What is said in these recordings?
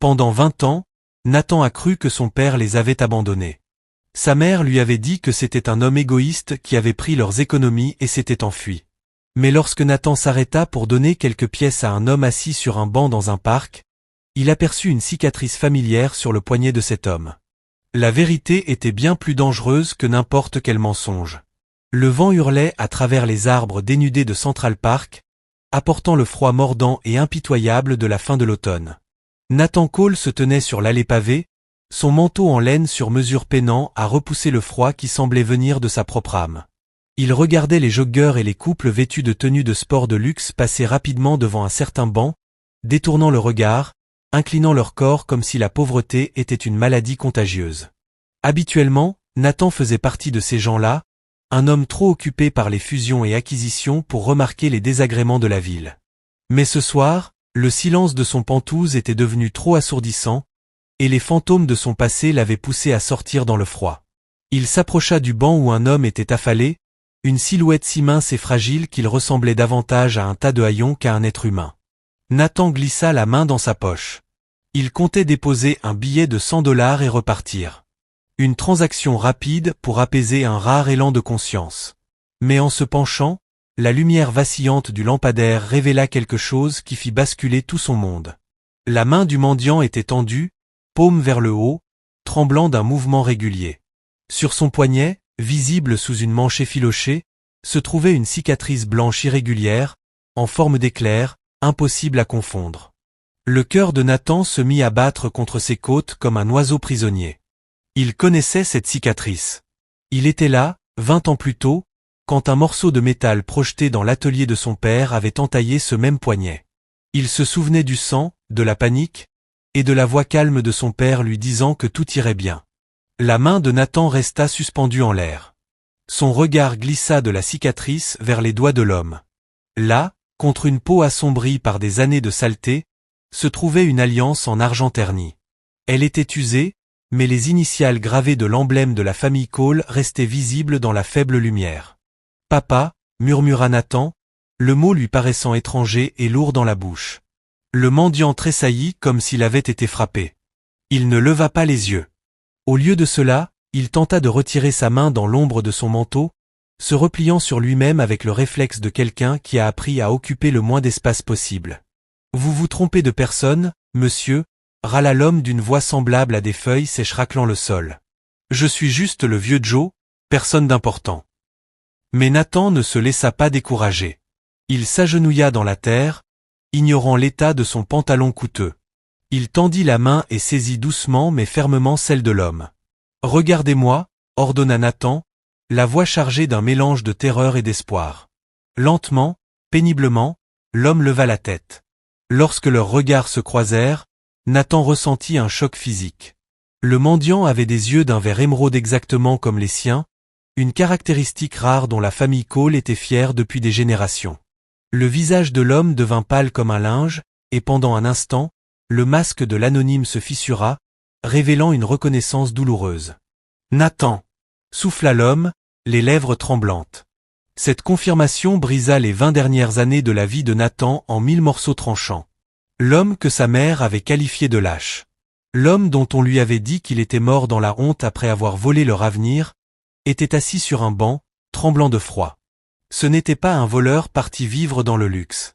Pendant 20 ans, Nathan a cru que son père les avait abandonnés. Sa mère lui avait dit que c'était un homme égoïste qui avait pris leurs économies et s'était enfui. Mais lorsque Nathan s'arrêta pour donner quelques pièces à un homme assis sur un banc dans un parc, il aperçut une cicatrice familière sur le poignet de cet homme. La vérité était bien plus dangereuse que n'importe quel mensonge. Le vent hurlait à travers les arbres dénudés de Central Park, apportant le froid mordant et impitoyable de la fin de l'automne. Nathan Cole se tenait sur l'allée pavée, son manteau en laine sur mesure peinant à repousser le froid qui semblait venir de sa propre âme. Il regardait les joggeurs et les couples vêtus de tenues de sport de luxe passer rapidement devant un certain banc, détournant le regard, inclinant leur corps comme si la pauvreté était une maladie contagieuse. Habituellement, Nathan faisait partie de ces gens-là, un homme trop occupé par les fusions et acquisitions pour remarquer les désagréments de la ville. Mais ce soir, le silence de son pantouse était devenu trop assourdissant, et les fantômes de son passé l'avaient poussé à sortir dans le froid. Il s'approcha du banc où un homme était affalé, une silhouette si mince et fragile qu'il ressemblait davantage à un tas de haillons qu'à un être humain. Nathan glissa la main dans sa poche. Il comptait déposer un billet de $100 et repartir. Une transaction rapide pour apaiser un rare élan de conscience. Mais en se penchant, la lumière vacillante du lampadaire révéla quelque chose qui fit basculer tout son monde. La main du mendiant était tendue, paume vers le haut, tremblant d'un mouvement régulier. Sur son poignet, visible sous une manche effilochée, se trouvait une cicatrice blanche irrégulière, en forme d'éclair, impossible à confondre. Le cœur de Nathan se mit à battre contre ses côtes comme un oiseau prisonnier. Il connaissait cette cicatrice. Il était là, 20 ans plus tôt, quand un morceau de métal projeté dans l'atelier de son père avait entaillé ce même poignet. Il se souvenait du sang, de la panique, et de la voix calme de son père lui disant que tout irait bien. La main de Nathan resta suspendue en l'air. Son regard glissa de la cicatrice vers les doigts de l'homme. Là, contre une peau assombrie par des années de saleté, se trouvait une alliance en argent terni. Elle était usée, mais les initiales gravées de l'emblème de la famille Cole restaient visibles dans la faible lumière. « Papa » murmura Nathan, le mot lui paraissant étranger et lourd dans la bouche. Le mendiant tressaillit comme s'il avait été frappé. Il ne leva pas les yeux. Au lieu de cela, il tenta de retirer sa main dans l'ombre de son manteau, se repliant sur lui-même avec le réflexe de quelqu'un qui a appris à occuper le moins d'espace possible. « Vous vous trompez de personne, monsieur » râla l'homme d'une voix semblable à des feuilles sèches raclant le sol. « Je suis juste le vieux Joe, personne d'important. » Mais Nathan ne se laissa pas décourager. Il s'agenouilla dans la terre, ignorant l'état de son pantalon coûteux. Il tendit la main et saisit doucement mais fermement celle de l'homme. « Regardez-moi » ordonna Nathan, la voix chargée d'un mélange de terreur et d'espoir. Lentement, péniblement, l'homme leva la tête. Lorsque leurs regards se croisèrent, Nathan ressentit un choc physique. Le mendiant avait des yeux d'un vert émeraude exactement comme les siens, une caractéristique rare dont la famille Cole était fière depuis des générations. Le visage de l'homme devint pâle comme un linge, et pendant un instant, le masque de l'anonyme se fissura, révélant une reconnaissance douloureuse. « Nathan » souffla l'homme, les lèvres tremblantes. Cette confirmation brisa les 20 dernières années de la vie de Nathan en 1000 morceaux tranchants. L'homme que sa mère avait qualifié de lâche. L'homme dont on lui avait dit qu'il était mort dans la honte après avoir volé leur avenir, était assis sur un banc, tremblant de froid. Ce n'était pas un voleur parti vivre dans le luxe.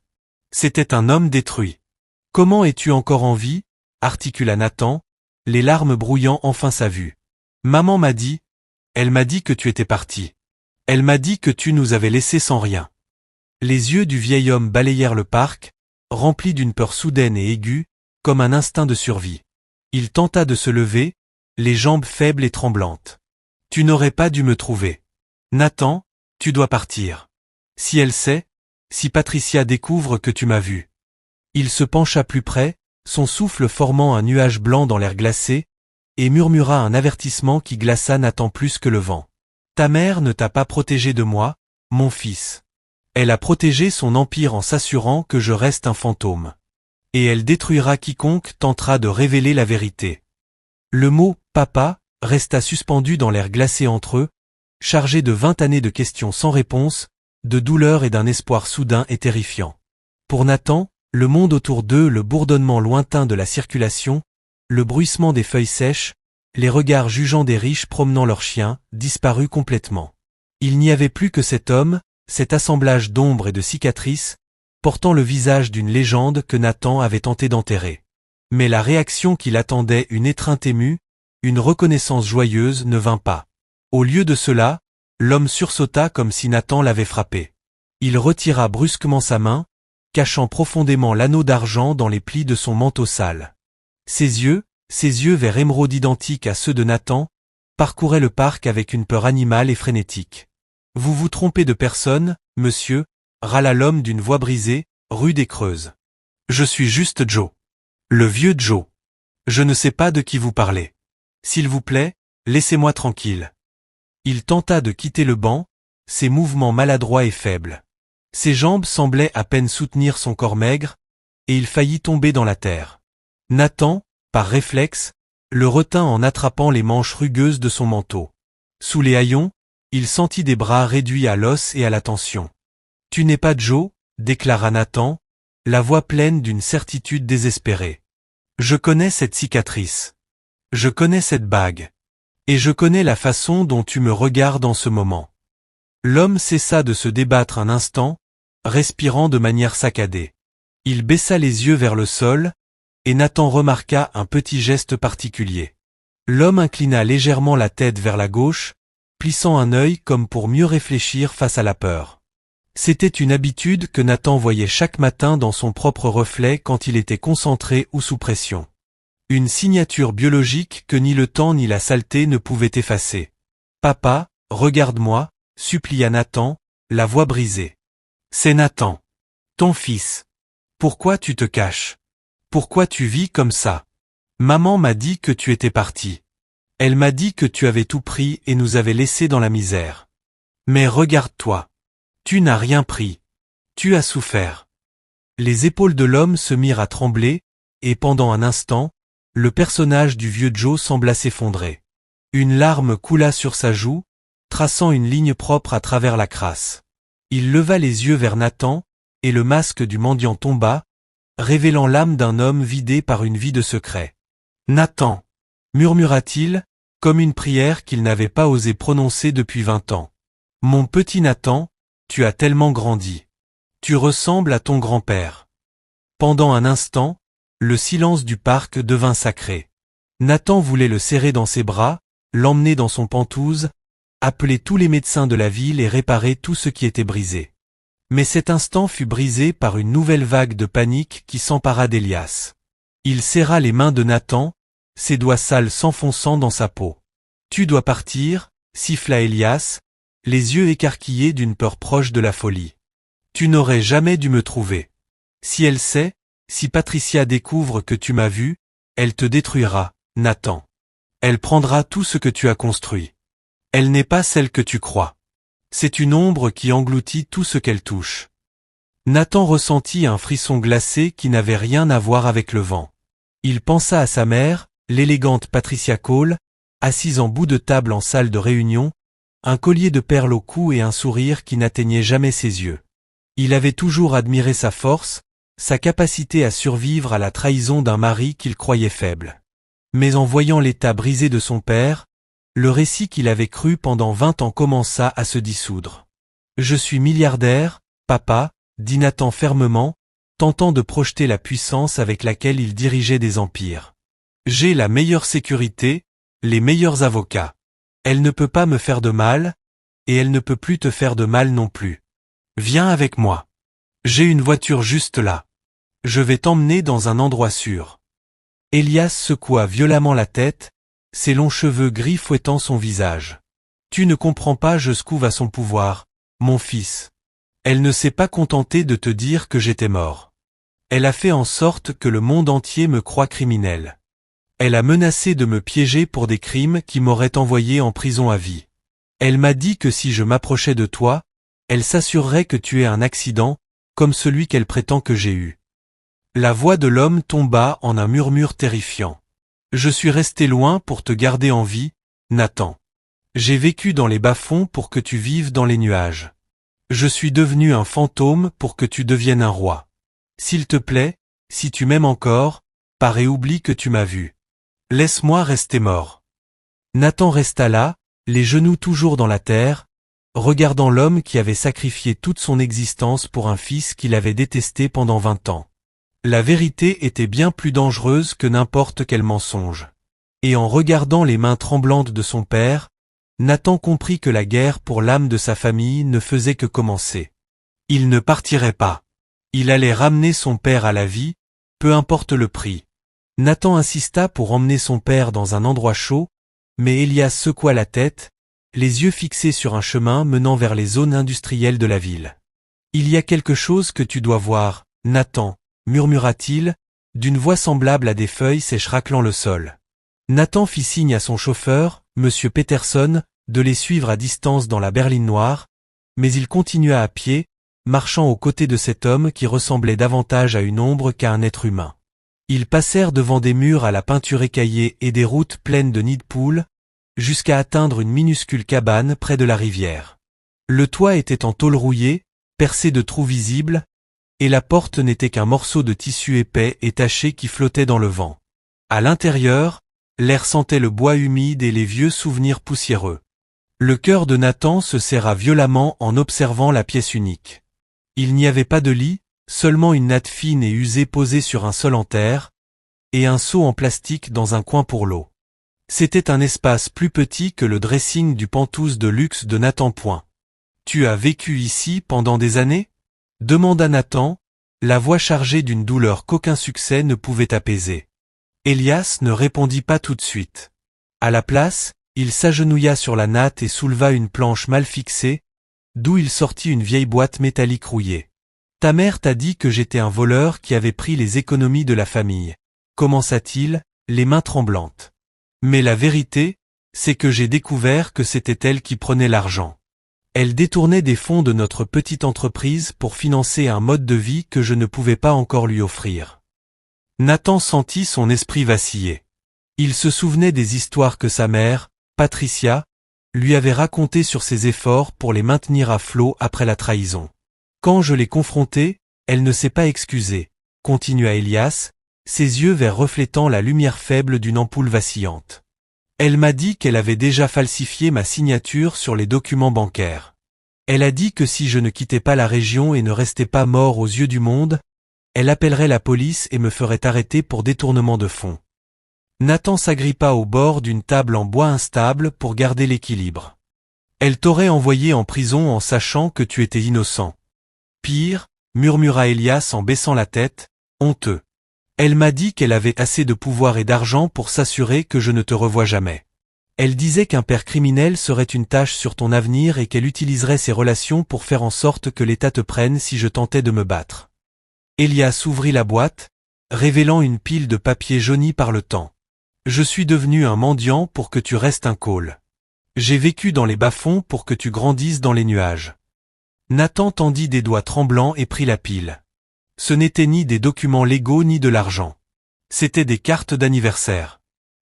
C'était un homme détruit. « Comment es-tu encore en vie » articula Nathan, les larmes brouillant enfin sa vue. « Maman m'a dit, elle m'a dit que tu étais parti. Elle m'a dit que tu nous avais laissés sans rien. » Les yeux du vieil homme balayèrent le parc, remplis d'une peur soudaine et aiguë, comme un instinct de survie. Il tenta de se lever, les jambes faibles et tremblantes. « Tu n'aurais pas dû me trouver. Nathan, tu dois partir. Si elle sait, si Patricia découvre que tu m'as vu. » Il se pencha plus près, son souffle formant un nuage blanc dans l'air glacé, et murmura un avertissement qui glaça Nathan plus que le vent. « Ta mère ne t'a pas protégé de moi, mon fils. Elle a protégé son empire en s'assurant que je reste un fantôme. Et elle détruira quiconque tentera de révéler la vérité. » Le mot « papa » resta suspendu dans l'air glacé entre eux, chargé de 20 années de questions sans réponse, de douleur et d'un espoir soudain et terrifiant. Pour Nathan, le monde autour d'eux, le bourdonnement lointain de la circulation, le bruissement des feuilles sèches, les regards jugeants des riches promenant leurs chiens, disparut complètement. Il n'y avait plus que cet homme, cet assemblage d'ombres et de cicatrices, portant le visage d'une légende que Nathan avait tenté d'enterrer. Mais la réaction qu'il attendait, une étreinte émue, une reconnaissance joyeuse, ne vint pas. Au lieu de cela, l'homme sursauta comme si Nathan l'avait frappé. Il retira brusquement sa main, cachant profondément l'anneau d'argent dans les plis de son manteau sale. Ses yeux verts émeraude identiques à ceux de Nathan, parcouraient le parc avec une peur animale et frénétique. « Vous vous trompez de personne, monsieur », râla l'homme d'une voix brisée, rude et creuse. « Je suis juste Joe. Le vieux Joe. Je ne sais pas de qui vous parlez. S'il vous plaît, laissez-moi tranquille. » Il tenta de quitter le banc, ses mouvements maladroits et faibles. Ses jambes semblaient à peine soutenir son corps maigre, et il faillit tomber dans la terre. Nathan, par réflexe, le retint en attrapant les manches rugueuses de son manteau. Sous les haillons, il sentit des bras réduits à l'os et à la tension. « Tu n'es pas Joe » déclara Nathan, la voix pleine d'une certitude désespérée. « Je connais cette cicatrice. Je connais cette bague. Et je connais la façon dont tu me regardes en ce moment. » L'homme cessa de se débattre un instant, respirant de manière saccadée. Il baissa les yeux vers le sol, et Nathan remarqua un petit geste particulier. L'homme inclina légèrement la tête vers la gauche, plissant un œil comme pour mieux réfléchir face à la peur. C'était une habitude que Nathan voyait chaque matin dans son propre reflet quand il était concentré ou sous pression. Une signature biologique que ni le temps ni la saleté ne pouvaient effacer. « Papa, regarde-moi » supplia Nathan, la voix brisée. « C'est Nathan. Ton fils. Pourquoi tu te caches? Pourquoi tu vis comme ça? Maman m'a dit que tu étais parti. Elle m'a dit que tu avais tout pris et nous avais laissés dans la misère. Mais regarde-toi. Tu n'as rien pris. Tu as souffert. » Les épaules de l'homme se mirent à trembler, et pendant un instant, le personnage du vieux Joe sembla s'effondrer. Une larme coula sur sa joue, traçant une ligne propre à travers la crasse. Il leva les yeux vers Nathan, et le masque du mendiant tomba, révélant l'âme d'un homme vidé par une vie de secret. « Nathan » murmura-t-il, comme une prière qu'il n'avait pas osé prononcer depuis 20 ans. « Mon petit Nathan, tu as tellement grandi. Tu ressembles à ton grand-père. » Pendant un instant, le silence du parc devint sacré. Nathan voulait le serrer dans ses bras, l'emmener dans son pantouse, appeler tous les médecins de la ville et réparer tout ce qui était brisé. Mais cet instant fut brisé par une nouvelle vague de panique qui s'empara d'Elias. Il serra les mains de Nathan, ses doigts sales s'enfonçant dans sa peau. « Tu dois partir » siffla Elias, les yeux écarquillés d'une peur proche de la folie. « Tu n'aurais jamais dû me trouver. Si elle sait, si Patricia découvre que tu m'as vu, elle te détruira, Nathan. Elle prendra tout ce que tu as construit. Elle n'est pas celle que tu crois. C'est une ombre qui engloutit tout ce qu'elle touche. » Nathan ressentit un frisson glacé qui n'avait rien à voir avec le vent. Il pensa à sa mère, l'élégante Patricia Cole, assise en bout de table en salle de réunion, un collier de perles au cou et un sourire qui n'atteignait jamais ses yeux. Il avait toujours admiré sa force, sa capacité à survivre à la trahison d'un mari qu'il croyait faible. Mais en voyant l'état brisé de son père, le récit qu'il avait cru pendant 20 ans commença à se dissoudre. « Je suis milliardaire, papa » dit Nathan fermement, tentant de projeter la puissance avec laquelle il dirigeait des empires. « J'ai la meilleure sécurité, les meilleurs avocats. Elle ne peut pas me faire de mal, et elle ne peut plus te faire de mal non plus. Viens avec moi. J'ai une voiture juste là. Je vais t'emmener dans un endroit sûr. » Elias secoua violemment la tête, ses longs cheveux gris fouettant son visage. « Tu ne comprends pas jusqu'où va son pouvoir, mon fils. Elle ne s'est pas contentée de te dire que j'étais mort. Elle a fait en sorte que le monde entier me croie criminel. Elle a menacé de me piéger pour des crimes qui m'auraient envoyé en prison à vie. Elle m'a dit que si je m'approchais de toi, elle s'assurerait que tu aies un accident, comme celui qu'elle prétend que j'ai eu. » La voix de l'homme tomba en un murmure terrifiant. « Je suis resté loin pour te garder en vie, Nathan. J'ai vécu dans les bas-fonds pour que tu vives dans les nuages. Je suis devenu un fantôme pour que tu deviennes un roi. S'il te plaît, si tu m'aimes encore, pars et oublie que tu m'as vu. Laisse-moi rester mort. Nathan resta là, les genoux toujours dans la terre, regardant l'homme qui avait sacrifié toute son existence pour un fils qu'il avait détesté pendant 20 ans. La vérité était bien plus dangereuse que n'importe quel mensonge. Et en regardant les mains tremblantes de son père, Nathan comprit que la guerre pour l'âme de sa famille ne faisait que commencer. Il ne partirait pas. Il allait ramener son père à la vie, peu importe le prix. Nathan insista pour emmener son père dans un endroit chaud, mais Elias secoua la tête, les yeux fixés sur un chemin menant vers les zones industrielles de la ville. « Il y a quelque chose que tu dois voir, Nathan, » murmura-t-il, d'une voix semblable à des feuilles sèches raclant le sol. Nathan fit signe à son chauffeur, Monsieur Peterson, de les suivre à distance dans la berline noire, mais il continua à pied, marchant aux côtés de cet homme qui ressemblait davantage à une ombre qu'à un être humain. Ils passèrent devant des murs à la peinture écaillée et des routes pleines de nids de poules, jusqu'à atteindre une minuscule cabane près de la rivière. Le toit était en tôle rouillée, percé de trous visibles, et la porte n'était qu'un morceau de tissu épais et taché qui flottait dans le vent. À l'intérieur, l'air sentait le bois humide et les vieux souvenirs poussiéreux. Le cœur de Nathan se serra violemment en observant la pièce unique. Il n'y avait pas de lit, seulement une natte fine et usée posée sur un sol en terre, et un seau en plastique dans un coin pour l'eau. C'était un espace plus petit que le dressing du penthouse de luxe de Nathan Point. « Tu as vécu ici pendant des années ?» demanda Nathan, la voix chargée d'une douleur qu'aucun succès ne pouvait apaiser. Elias ne répondit pas tout de suite. À la place, il s'agenouilla sur la natte et souleva une planche mal fixée, d'où il sortit une vieille boîte métallique rouillée. « Ta mère t'a dit que j'étais un voleur qui avait pris les économies de la famille, » commença-t-il, les mains tremblantes. « Mais la vérité, c'est que j'ai découvert que c'était elle qui prenait l'argent. Elle détournait des fonds de notre petite entreprise pour financer un mode de vie que je ne pouvais pas encore lui offrir. » Nathan sentit son esprit vaciller. Il se souvenait des histoires que sa mère, Patricia, lui avait racontées sur ses efforts pour les maintenir à flot après la trahison. « Quand je l'ai confrontée, elle ne s'est pas excusée, » continua Elias, ses yeux verts reflétant la lumière faible d'une ampoule vacillante. « Elle m'a dit qu'elle avait déjà falsifié ma signature sur les documents bancaires. Elle a dit que si je ne quittais pas la région et ne restais pas mort aux yeux du monde, elle appellerait la police et me ferait arrêter pour détournement de fonds. » Nathan s'agrippa au bord d'une table en bois instable pour garder l'équilibre. « Elle t'aurait envoyé en prison en sachant que tu étais innocent. » Pire, murmura Elias en baissant la tête, honteux. Elle m'a dit qu'elle avait assez de pouvoir et d'argent pour s'assurer que je ne te revois jamais. Elle disait qu'un père criminel serait une tache sur ton avenir et qu'elle utiliserait ses relations pour faire en sorte que l'État te prenne si je tentais de me battre. Elias ouvrit la boîte, révélant une pile de papiers jaunis par le temps. Je suis devenu un mendiant pour que tu restes un cole. J'ai vécu dans les bas-fonds pour que tu grandisses dans les nuages. Nathan tendit des doigts tremblants et prit la pile. Ce n'était ni des documents légaux ni de l'argent. C'étaient des cartes d'anniversaire.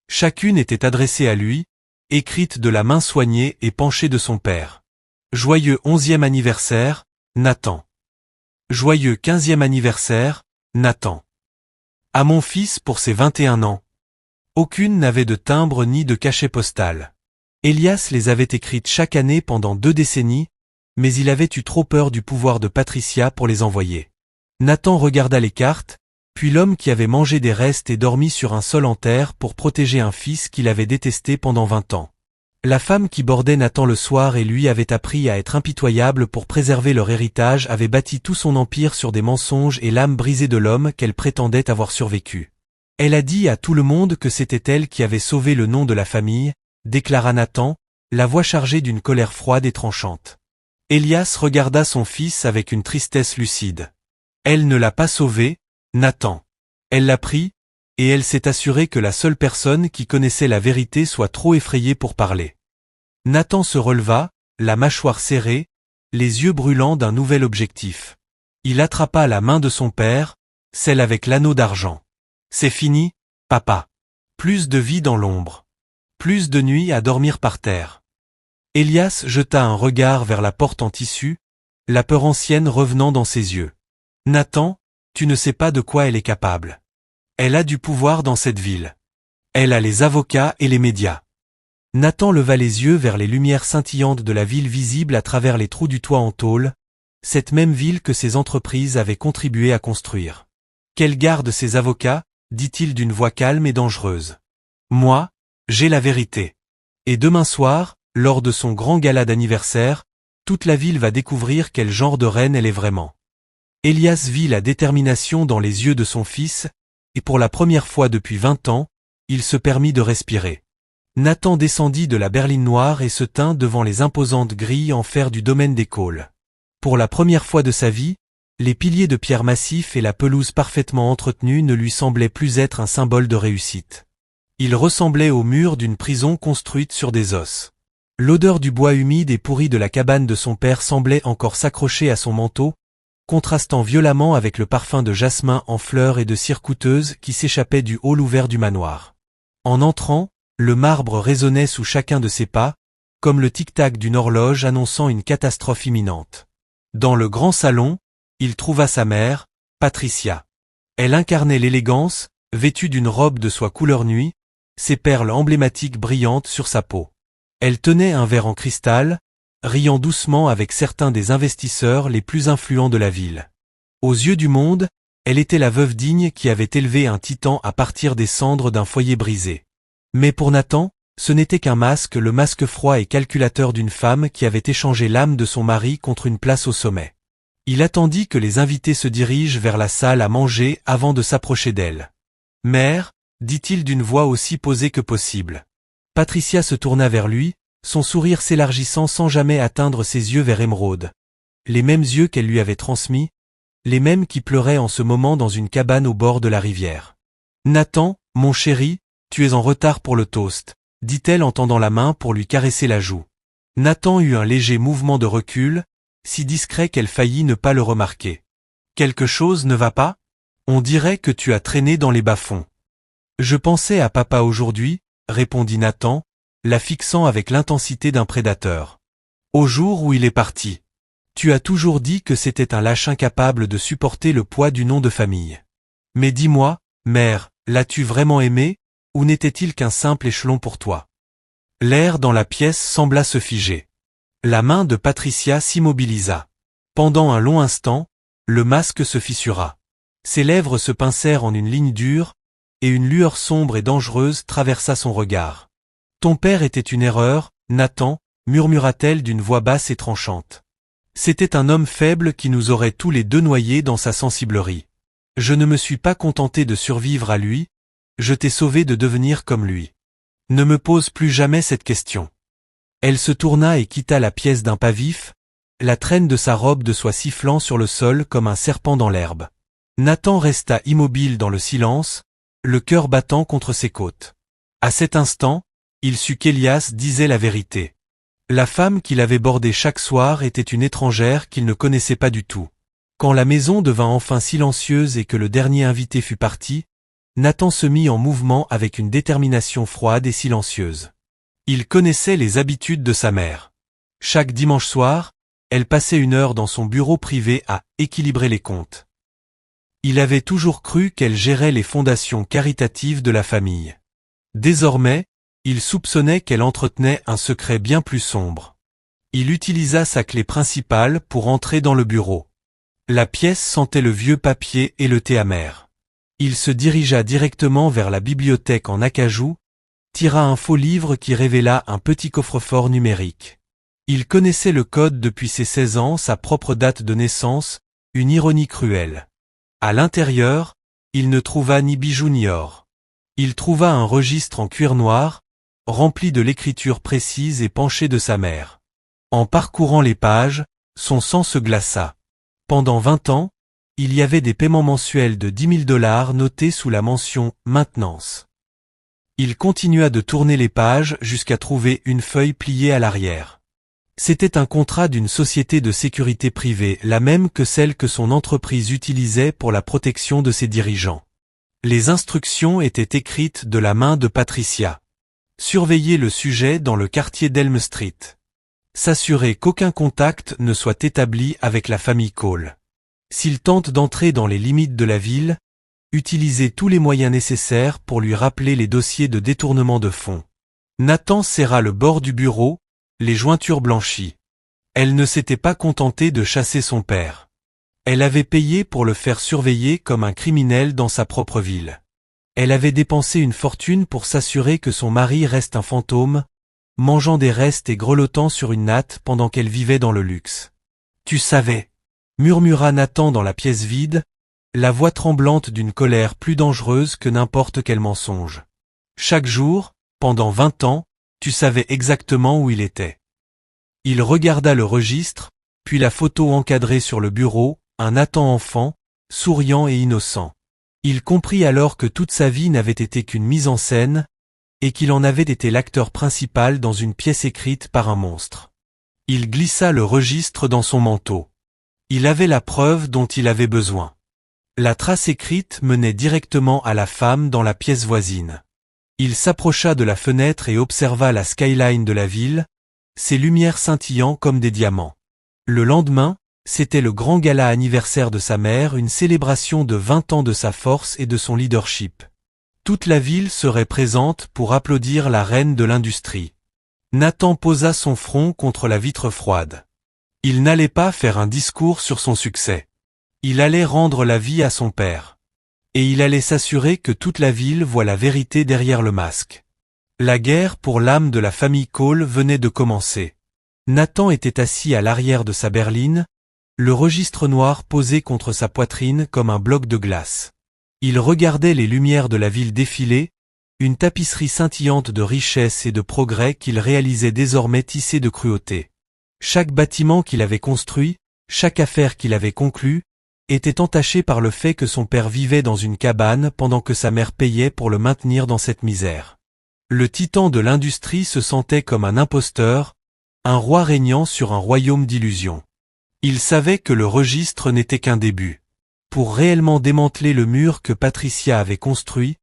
Chacune était adressée à lui, écrite de la main soignée et penchée de son père. Joyeux 11e anniversaire, Nathan. Joyeux 15e anniversaire, Nathan. À mon fils pour ses 21 ans. Aucune n'avait de timbre ni de cachet postal. Elias les avait écrites chaque année pendant 2 décennies, mais il avait eu trop peur du pouvoir de Patricia pour les envoyer. Nathan regarda les cartes, puis l'homme qui avait mangé des restes et dormi sur un sol en terre pour protéger un fils qu'il avait détesté pendant 20 ans. La femme qui bordait Nathan le soir et lui avait appris à être impitoyable pour préserver leur héritage avait bâti tout son empire sur des mensonges et l'âme brisée de l'homme qu'elle prétendait avoir survécu. Elle a dit à tout le monde que c'était elle qui avait sauvé le nom de la famille, déclara Nathan, la voix chargée d'une colère froide et tranchante. Elias regarda son fils avec une tristesse lucide. Elle ne l'a pas sauvé, Nathan. Elle l'a pris, et elle s'est assurée que la seule personne qui connaissait la vérité soit trop effrayée pour parler. Nathan se releva, la mâchoire serrée, les yeux brûlants d'un nouvel objectif. Il attrapa la main de son père, celle avec l'anneau d'argent. C'est fini, papa. Plus de vie dans l'ombre. Plus de nuits à dormir par terre. Elias jeta un regard vers la porte en tissu, la peur ancienne revenant dans ses yeux. Nathan, tu ne sais pas de quoi elle est capable. Elle a du pouvoir dans cette ville. Elle a les avocats et les médias. Nathan leva les yeux vers les lumières scintillantes de la ville visible à travers les trous du toit en tôle, cette même ville que ses entreprises avaient contribué à construire. Qu'elle garde ses avocats, dit-il d'une voix calme et dangereuse. Moi, j'ai la vérité. Et demain soir, lors de son grand gala d'anniversaire, toute la ville va découvrir quel genre de reine elle est vraiment. Elias vit la détermination dans les yeux de son fils, et pour la première fois depuis 20 ans, il se permit de respirer. Nathan descendit de la berline noire et se tint devant les imposantes grilles en fer du domaine des Cole. Pour la première fois de sa vie, les piliers de pierre massifs et la pelouse parfaitement entretenue ne lui semblaient plus être un symbole de réussite. Il ressemblait aux murs d'une prison construite sur des os. L'odeur du bois humide et pourri de la cabane de son père semblait encore s'accrocher à son manteau, contrastant violemment avec le parfum de jasmin en fleurs et de cire coûteuse qui s'échappait du hall ouvert du manoir. En entrant, le marbre résonnait sous chacun de ses pas, comme le tic-tac d'une horloge annonçant une catastrophe imminente. Dans le grand salon, il trouva sa mère, Patricia. Elle incarnait l'élégance, vêtue d'une robe de soie couleur nuit, ses perles emblématiques brillantes sur sa peau. Elle tenait un verre en cristal, riant doucement avec certains des investisseurs les plus influents de la ville. Aux yeux du monde, elle était la veuve digne qui avait élevé un titan à partir des cendres d'un foyer brisé. Mais pour Nathan, ce n'était qu'un masque, le masque froid et calculateur d'une femme qui avait échangé l'âme de son mari contre une place au sommet. Il attendit que les invités se dirigent vers la salle à manger avant de s'approcher d'elle. « Mère » dit-il d'une voix aussi posée que possible. Patricia se tourna vers lui, son sourire s'élargissant sans jamais atteindre ses yeux vers émeraude. Les mêmes yeux qu'elle lui avait transmis, les mêmes qui pleuraient en ce moment dans une cabane au bord de la rivière. « Nathan, mon chéri, tu es en retard pour le toast, dit-elle en tendant la main pour lui caresser la joue. Nathan eut un léger mouvement de recul, si discret qu'elle faillit ne pas le remarquer. Quelque chose ne va pas? On dirait que tu as traîné dans les bas-fonds. Je pensais à papa aujourd'hui, répondit Nathan, la fixant avec l'intensité d'un prédateur. Au jour où il est parti. Tu as toujours dit que c'était un lâche incapable de supporter le poids du nom de famille. Mais dis-moi, mère, l'as-tu vraiment aimé, ou n'était-il qu'un simple échelon pour toi? L'air dans la pièce sembla se figer. La main de Patricia s'immobilisa. Pendant un long instant, le masque se fissura. Ses lèvres se pincèrent en une ligne dure, et une lueur sombre et dangereuse traversa son regard. Ton père était une erreur, Nathan, murmura-t-elle d'une voix basse et tranchante. C'était un homme faible qui nous aurait tous les deux noyés dans sa sensiblerie. Je ne me suis pas contenté de survivre à lui, je t'ai sauvé de devenir comme lui. Ne me pose plus jamais cette question. Elle se tourna et quitta la pièce d'un pas vif, la traîne de sa robe de soie sifflant sur le sol comme un serpent dans l'herbe. Nathan resta immobile dans le silence, le cœur battant contre ses côtes. À cet instant, il sut qu'Elias disait la vérité. La femme qu'il avait bordée chaque soir était une étrangère qu'il ne connaissait pas du tout. Quand la maison devint enfin silencieuse et que le dernier invité fut parti, Nathan se mit en mouvement avec une détermination froide et silencieuse. Il connaissait les habitudes de sa mère. Chaque dimanche soir, elle passait 1 heure dans son bureau privé à équilibrer les comptes. Il avait toujours cru qu'elle gérait les fondations caritatives de la famille. Désormais, il soupçonnait qu'elle entretenait un secret bien plus sombre. Il utilisa sa clé principale pour entrer dans le bureau. La pièce sentait le vieux papier et le thé amer. Il se dirigea directement vers la bibliothèque en acajou, tira un faux livre qui révéla un petit coffre-fort numérique. Il connaissait le code depuis ses 16 ans, sa propre date de naissance, une ironie cruelle. À l'intérieur, il ne trouva ni bijoux ni or. Il trouva un registre en cuir noir, rempli de l'écriture précise et penchée de sa mère. En parcourant les pages, son sang se glaça. Pendant 20 ans, il y avait des paiements mensuels de $10 000 notés sous la mention « Maintenance ». Il continua de tourner les pages jusqu'à trouver une feuille pliée à l'arrière. C'était un contrat d'une société de sécurité privée, la même que celle que son entreprise utilisait pour la protection de ses dirigeants. Les instructions étaient écrites de la main de Patricia. Surveiller le sujet dans le quartier d'Elm Street. S'assurer qu'aucun contact ne soit établi avec la famille Cole. S'il tente d'entrer dans les limites de la ville, utiliser tous les moyens nécessaires pour lui rappeler les dossiers de détournement de fonds. Nathan serra le bord du bureau, les jointures blanchies. Elle ne s'était pas contentée de chasser son père. Elle avait payé pour le faire surveiller comme un criminel dans sa propre ville. Elle avait dépensé une fortune pour s'assurer que son mari reste un fantôme, mangeant des restes et grelottant sur une natte pendant qu'elle vivait dans le luxe. « Tu savais » murmura Nathan dans la pièce vide, la voix tremblante d'une colère plus dangereuse que n'importe quel mensonge. Chaque jour, pendant 20 ans, tu savais exactement où il était. Il regarda le registre, puis la photo encadrée sur le bureau, un Nathan enfant, souriant et innocent. Il comprit alors que toute sa vie n'avait été qu'une mise en scène, et qu'il en avait été l'acteur principal dans une pièce écrite par un monstre. Il glissa le registre dans son manteau. Il avait la preuve dont il avait besoin. La trace écrite menait directement à la femme dans la pièce voisine. Il s'approcha de la fenêtre et observa la skyline de la ville, ses lumières scintillant comme des diamants. Le lendemain, c'était le grand gala anniversaire de sa mère, une célébration de 20 ans de sa force et de son leadership. Toute la ville serait présente pour applaudir la reine de l'industrie. Nathan posa son front contre la vitre froide. Il n'allait pas faire un discours sur son succès. Il allait rendre la vie à son père. Et il allait s'assurer que toute la ville voit la vérité derrière le masque. La guerre pour l'âme de la famille Cole venait de commencer. Nathan était assis à l'arrière de sa berline, le registre noir posé contre sa poitrine comme un bloc de glace. Il regardait les lumières de la ville défiler, une tapisserie scintillante de richesse et de progrès qu'il réalisait désormais tissée de cruauté. Chaque bâtiment qu'il avait construit, chaque affaire qu'il avait conclue, était entaché par le fait que son père vivait dans une cabane pendant que sa mère payait pour le maintenir dans cette misère. Le titan de l'industrie se sentait comme un imposteur, un roi régnant sur un royaume d'illusions. Il savait que le registre n'était qu'un début. Pour réellement démanteler le mur que Patricia avait construit,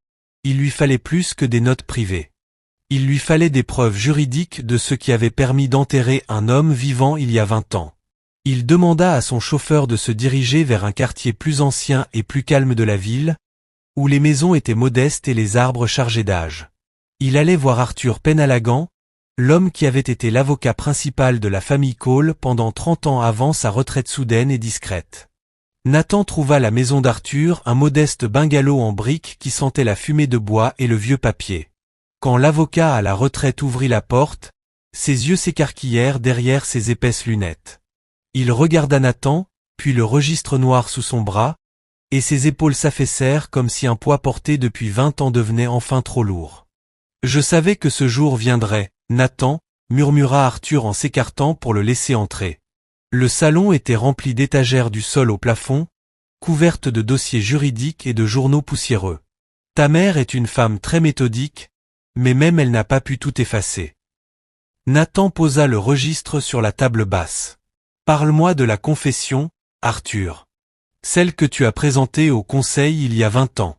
il lui fallait plus que des notes privées. Il lui fallait des preuves juridiques de ce qui avait permis d'enterrer un homme vivant il y a 20 ans. Il demanda à son chauffeur de se diriger vers un quartier plus ancien et plus calme de la ville, où les maisons étaient modestes et les arbres chargés d'âge. Il allait voir Arthur Penhalagan, l'homme qui avait été l'avocat principal de la famille Cole pendant 30 ans avant sa retraite soudaine et discrète. Nathan trouva la maison d'Arthur, un modeste bungalow en briques qui sentait la fumée de bois et le vieux papier. Quand l'avocat à la retraite ouvrit la porte, ses yeux s'écarquillèrent derrière ses épaisses lunettes. Il regarda Nathan, puis le registre noir sous son bras, et ses épaules s'affaissèrent comme si un poids porté depuis 20 ans devenait enfin trop lourd. « Je savais que ce jour viendrait, Nathan, » murmura Arthur en s'écartant pour le laisser entrer. Le salon était rempli d'étagères du sol au plafond, couvertes de dossiers juridiques et de journaux poussiéreux. « Ta mère est une femme très méthodique, mais même elle n'a pas pu tout effacer. » Nathan posa le registre sur la table basse. « Parle-moi de la confession, Arthur. Celle que tu as présentée au conseil il y a 20 ans.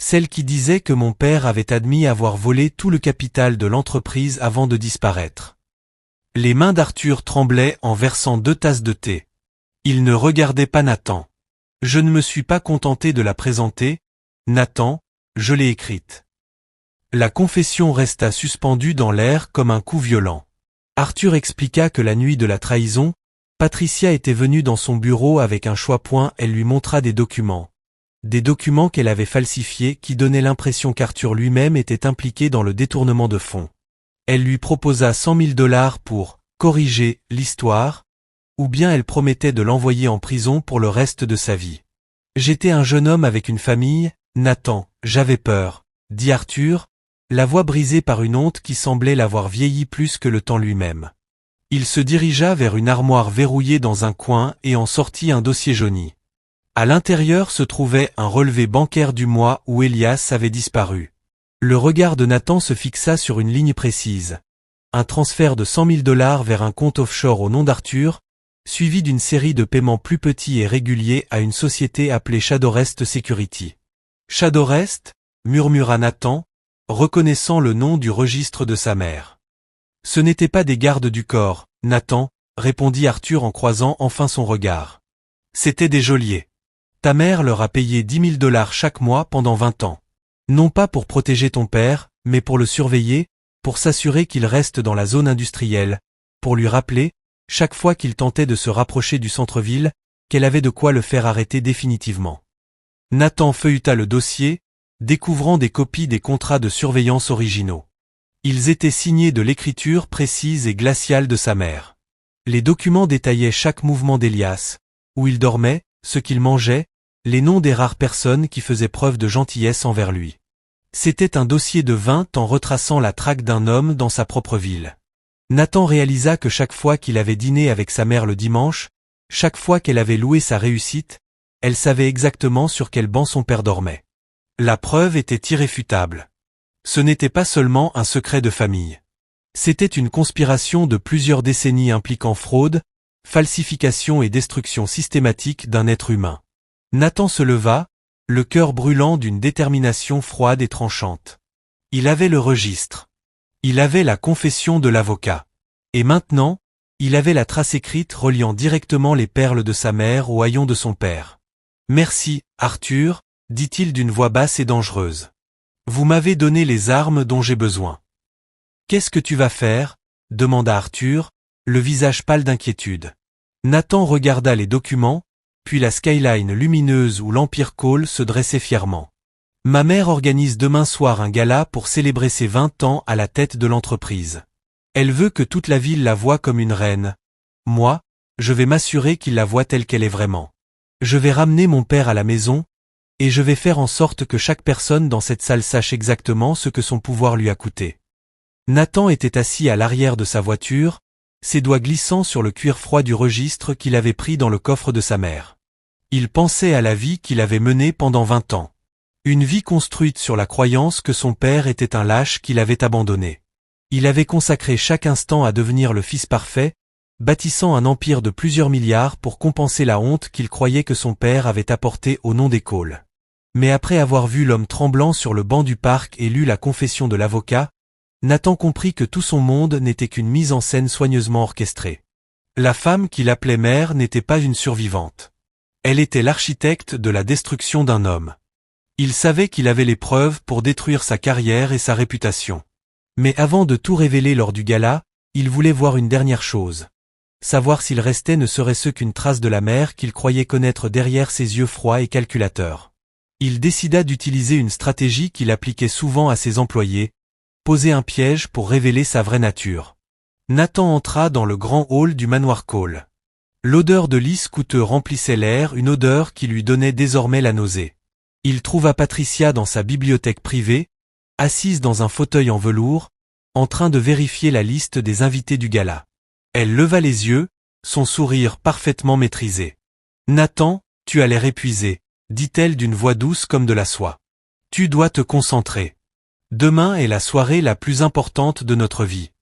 Celle qui disait que mon père avait admis avoir volé tout le capital de l'entreprise avant de disparaître. » Les mains d'Arthur tremblaient en versant 2 tasses de thé. Il ne regardait pas Nathan. « Je ne me suis pas contenté de la présenter, Nathan, je l'ai écrite. » La confession resta suspendue dans l'air comme un coup violent. Arthur expliqua que la nuit de la trahison, Patricia était venue dans son bureau avec un choix-point, elle lui montra des documents. Des documents qu'elle avait falsifiés qui donnaient l'impression qu'Arthur lui-même était impliqué dans le détournement de fonds. Elle lui proposa $100 000 pour « corriger l'histoire », ou bien elle promettait de l'envoyer en prison pour le reste de sa vie. « J'étais un jeune homme avec une famille, Nathan, j'avais peur », dit Arthur, la voix brisée par une honte qui semblait l'avoir vieilli plus que le temps lui-même. Il se dirigea vers une armoire verrouillée dans un coin et en sortit un dossier jauni. À l'intérieur se trouvait un relevé bancaire du mois où Elias avait disparu. Le regard de Nathan se fixa sur une ligne précise. Un transfert de $100 000 vers un compte offshore au nom d'Arthur, suivi d'une série de paiements plus petits et réguliers à une société appelée Shadowrest Security. « Shadowrest » murmura Nathan, reconnaissant le nom du registre de sa mère. « Ce n'étaient pas des gardes du corps, Nathan, » répondit Arthur en croisant enfin son regard. « C'étaient des geôliers. Ta mère leur a payé 10 000 $ chaque mois pendant 20 ans. Non pas pour protéger ton père, mais pour le surveiller, pour s'assurer qu'il reste dans la zone industrielle, pour lui rappeler, chaque fois qu'il tentait de se rapprocher du centre-ville, qu'elle avait de quoi le faire arrêter définitivement. Nathan feuilleta le dossier, découvrant des copies des contrats de surveillance originaux. Ils étaient signés de l'écriture précise et glaciale de sa mère. Les documents détaillaient chaque mouvement d'Elias, où il dormait, ce qu'il mangeait, les noms des rares personnes qui faisaient preuve de gentillesse envers lui. C'était un dossier de 20 ans retraçant la traque d'un homme dans sa propre ville. Nathan réalisa que chaque fois qu'il avait dîné avec sa mère le dimanche, chaque fois qu'elle avait loué sa réussite, elle savait exactement sur quel banc son père dormait. La preuve était irréfutable. Ce n'était pas seulement un secret de famille. C'était une conspiration de plusieurs décennies impliquant fraude, falsification et destruction systématique d'un être humain. Nathan se leva, le cœur brûlant d'une détermination froide et tranchante. Il avait le registre. Il avait la confession de l'avocat. Et maintenant, il avait la trace écrite reliant directement les perles de sa mère au haillon de son père. « Merci, Arthur », dit-il d'une voix basse et dangereuse. « Vous m'avez donné les armes dont j'ai besoin. »« Qu'est-ce que tu vas faire ?» demanda Arthur, le visage pâle d'inquiétude. Nathan regarda les documents, puis la skyline lumineuse où l'Empire Cole se dressait fièrement. « Ma mère organise demain soir un gala pour célébrer ses 20 ans à la tête de l'entreprise. Elle veut que toute la ville la voie comme une reine. Moi, je vais m'assurer qu'il la voit telle qu'elle est vraiment. Je vais ramener mon père à la maison, et je vais faire en sorte que chaque personne dans cette salle sache exactement ce que son pouvoir lui a coûté. » Nathan était assis à l'arrière de sa voiture, ses doigts glissant sur le cuir froid du registre qu'il avait pris dans le coffre de sa mère. Il pensait à la vie qu'il avait menée pendant 20 ans. Une vie construite sur la croyance que son père était un lâche qu'il avait abandonné. Il avait consacré chaque instant à devenir le fils parfait, bâtissant un empire de plusieurs milliards pour compenser la honte qu'il croyait que son père avait apportée au nom des Cole. Mais après avoir vu l'homme tremblant sur le banc du parc et lu la confession de l'avocat, Nathan comprit que tout son monde n'était qu'une mise en scène soigneusement orchestrée. La femme qu'il appelait mère n'était pas une survivante. Elle était l'architecte de la destruction d'un homme. Il savait qu'il avait les preuves pour détruire sa carrière et sa réputation. Mais avant de tout révéler lors du gala, il voulait voir une dernière chose. Savoir s'il restait ne serait-ce qu'une trace de la mère qu'il croyait connaître derrière ses yeux froids et calculateurs. Il décida d'utiliser une stratégie qu'il appliquait souvent à ses employés, poser un piège pour révéler sa vraie nature. Nathan entra dans le grand hall du manoir Cole. L'odeur de lys coûteux remplissait l'air, une odeur qui lui donnait désormais la nausée. Il trouva Patricia dans sa bibliothèque privée, assise dans un fauteuil en velours, en train de vérifier la liste des invités du gala. Elle leva les yeux, son sourire parfaitement maîtrisé. « Nathan, tu as l'air épuisé », dit-elle d'une voix douce comme de la soie. « Tu dois te concentrer. Demain est la soirée la plus importante de notre vie. »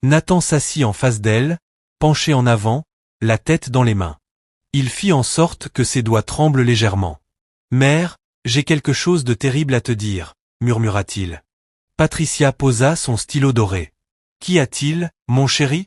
Nathan s'assit en face d'elle, penché en avant, la tête dans les mains. Il fit en sorte que ses doigts tremblent légèrement. « Mère, j'ai quelque chose de terrible à te dire, » murmura-t-il. Patricia posa son stylo doré. « Qu'y a-t-il, mon chéri?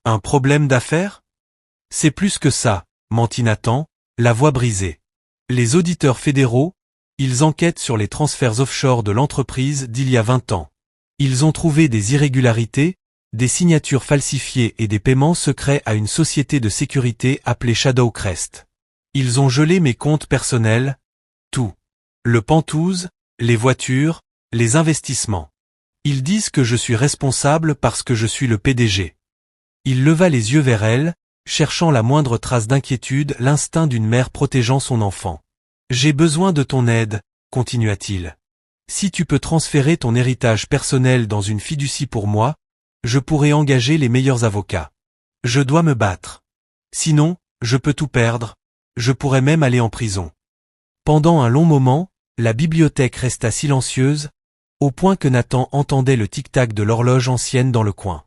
Un problème d'affaires? » « C'est plus que ça, » mentit Nathan, la voix brisée. « Les auditeurs fédéraux, ils enquêtent sur les transferts offshore de l'entreprise d'il y a 20 ans. Ils ont trouvé des irrégularités, des signatures falsifiées et des paiements secrets à une société de sécurité appelée Shadow Crest. Ils ont gelé mes comptes personnels, tout. Le Pantouse, les voitures, les investissements. Ils disent que je suis responsable parce que je suis le PDG. » Il leva les yeux vers elle, cherchant la moindre trace d'inquiétude, l'instinct d'une mère protégeant son enfant. « J'ai besoin de ton aide, » continua-t-il. « Si tu peux transférer ton héritage personnel dans une fiducie pour moi, je pourrai engager les meilleurs avocats. Je dois me battre. Sinon, je peux tout perdre, je pourrais même aller en prison. » Pendant un long moment, la bibliothèque resta silencieuse, au point que Nathan entendait le tic-tac de l'horloge ancienne dans le coin.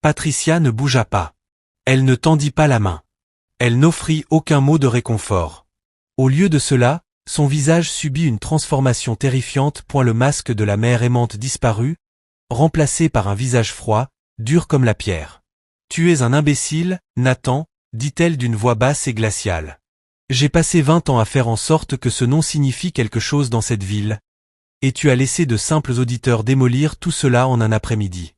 Patricia ne bougea pas. Elle ne tendit pas la main. Elle n'offrit aucun mot de réconfort. Au lieu de cela, son visage subit une transformation terrifiante. Le masque de la mère aimante disparut, remplacé par un visage froid, dur comme la pierre. « Tu es un imbécile, Nathan, dit-elle d'une voix basse et glaciale. J'ai passé 20 ans à faire en sorte que ce nom signifie quelque chose dans cette ville, et tu as laissé de simples auditeurs démolir tout cela en un après-midi.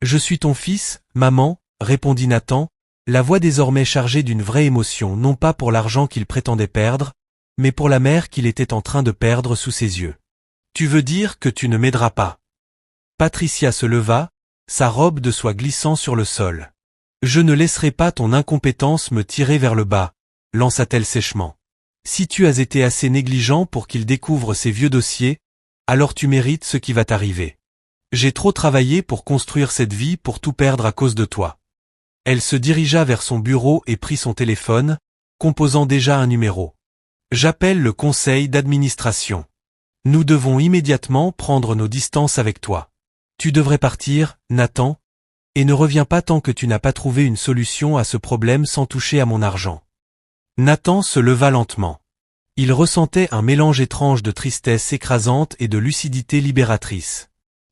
Je suis ton fils, maman, répondit Nathan, la voix désormais chargée d'une vraie émotion, non pas pour l'argent qu'il prétendait perdre, mais pour la mère qu'il était en train de perdre sous ses yeux. Tu veux dire que tu ne m'aideras pas? Patricia se leva, sa robe de soie glissant sur le sol. Je ne laisserai pas ton incompétence me tirer vers le bas, lança-t-elle sèchement. Si tu as été assez négligent pour qu'il découvre ces vieux dossiers, alors tu mérites ce qui va t'arriver. J'ai trop travaillé pour construire cette vie pour tout perdre à cause de toi. Elle se dirigea vers son bureau et prit son téléphone, composant déjà un numéro. J'appelle le conseil d'administration. Nous devons immédiatement prendre nos distances avec toi. Tu devrais partir, Nathan, et ne reviens pas tant que tu n'as pas trouvé une solution à ce problème sans toucher à mon argent. Nathan se leva lentement. Il ressentait un mélange étrange de tristesse écrasante et de lucidité libératrice.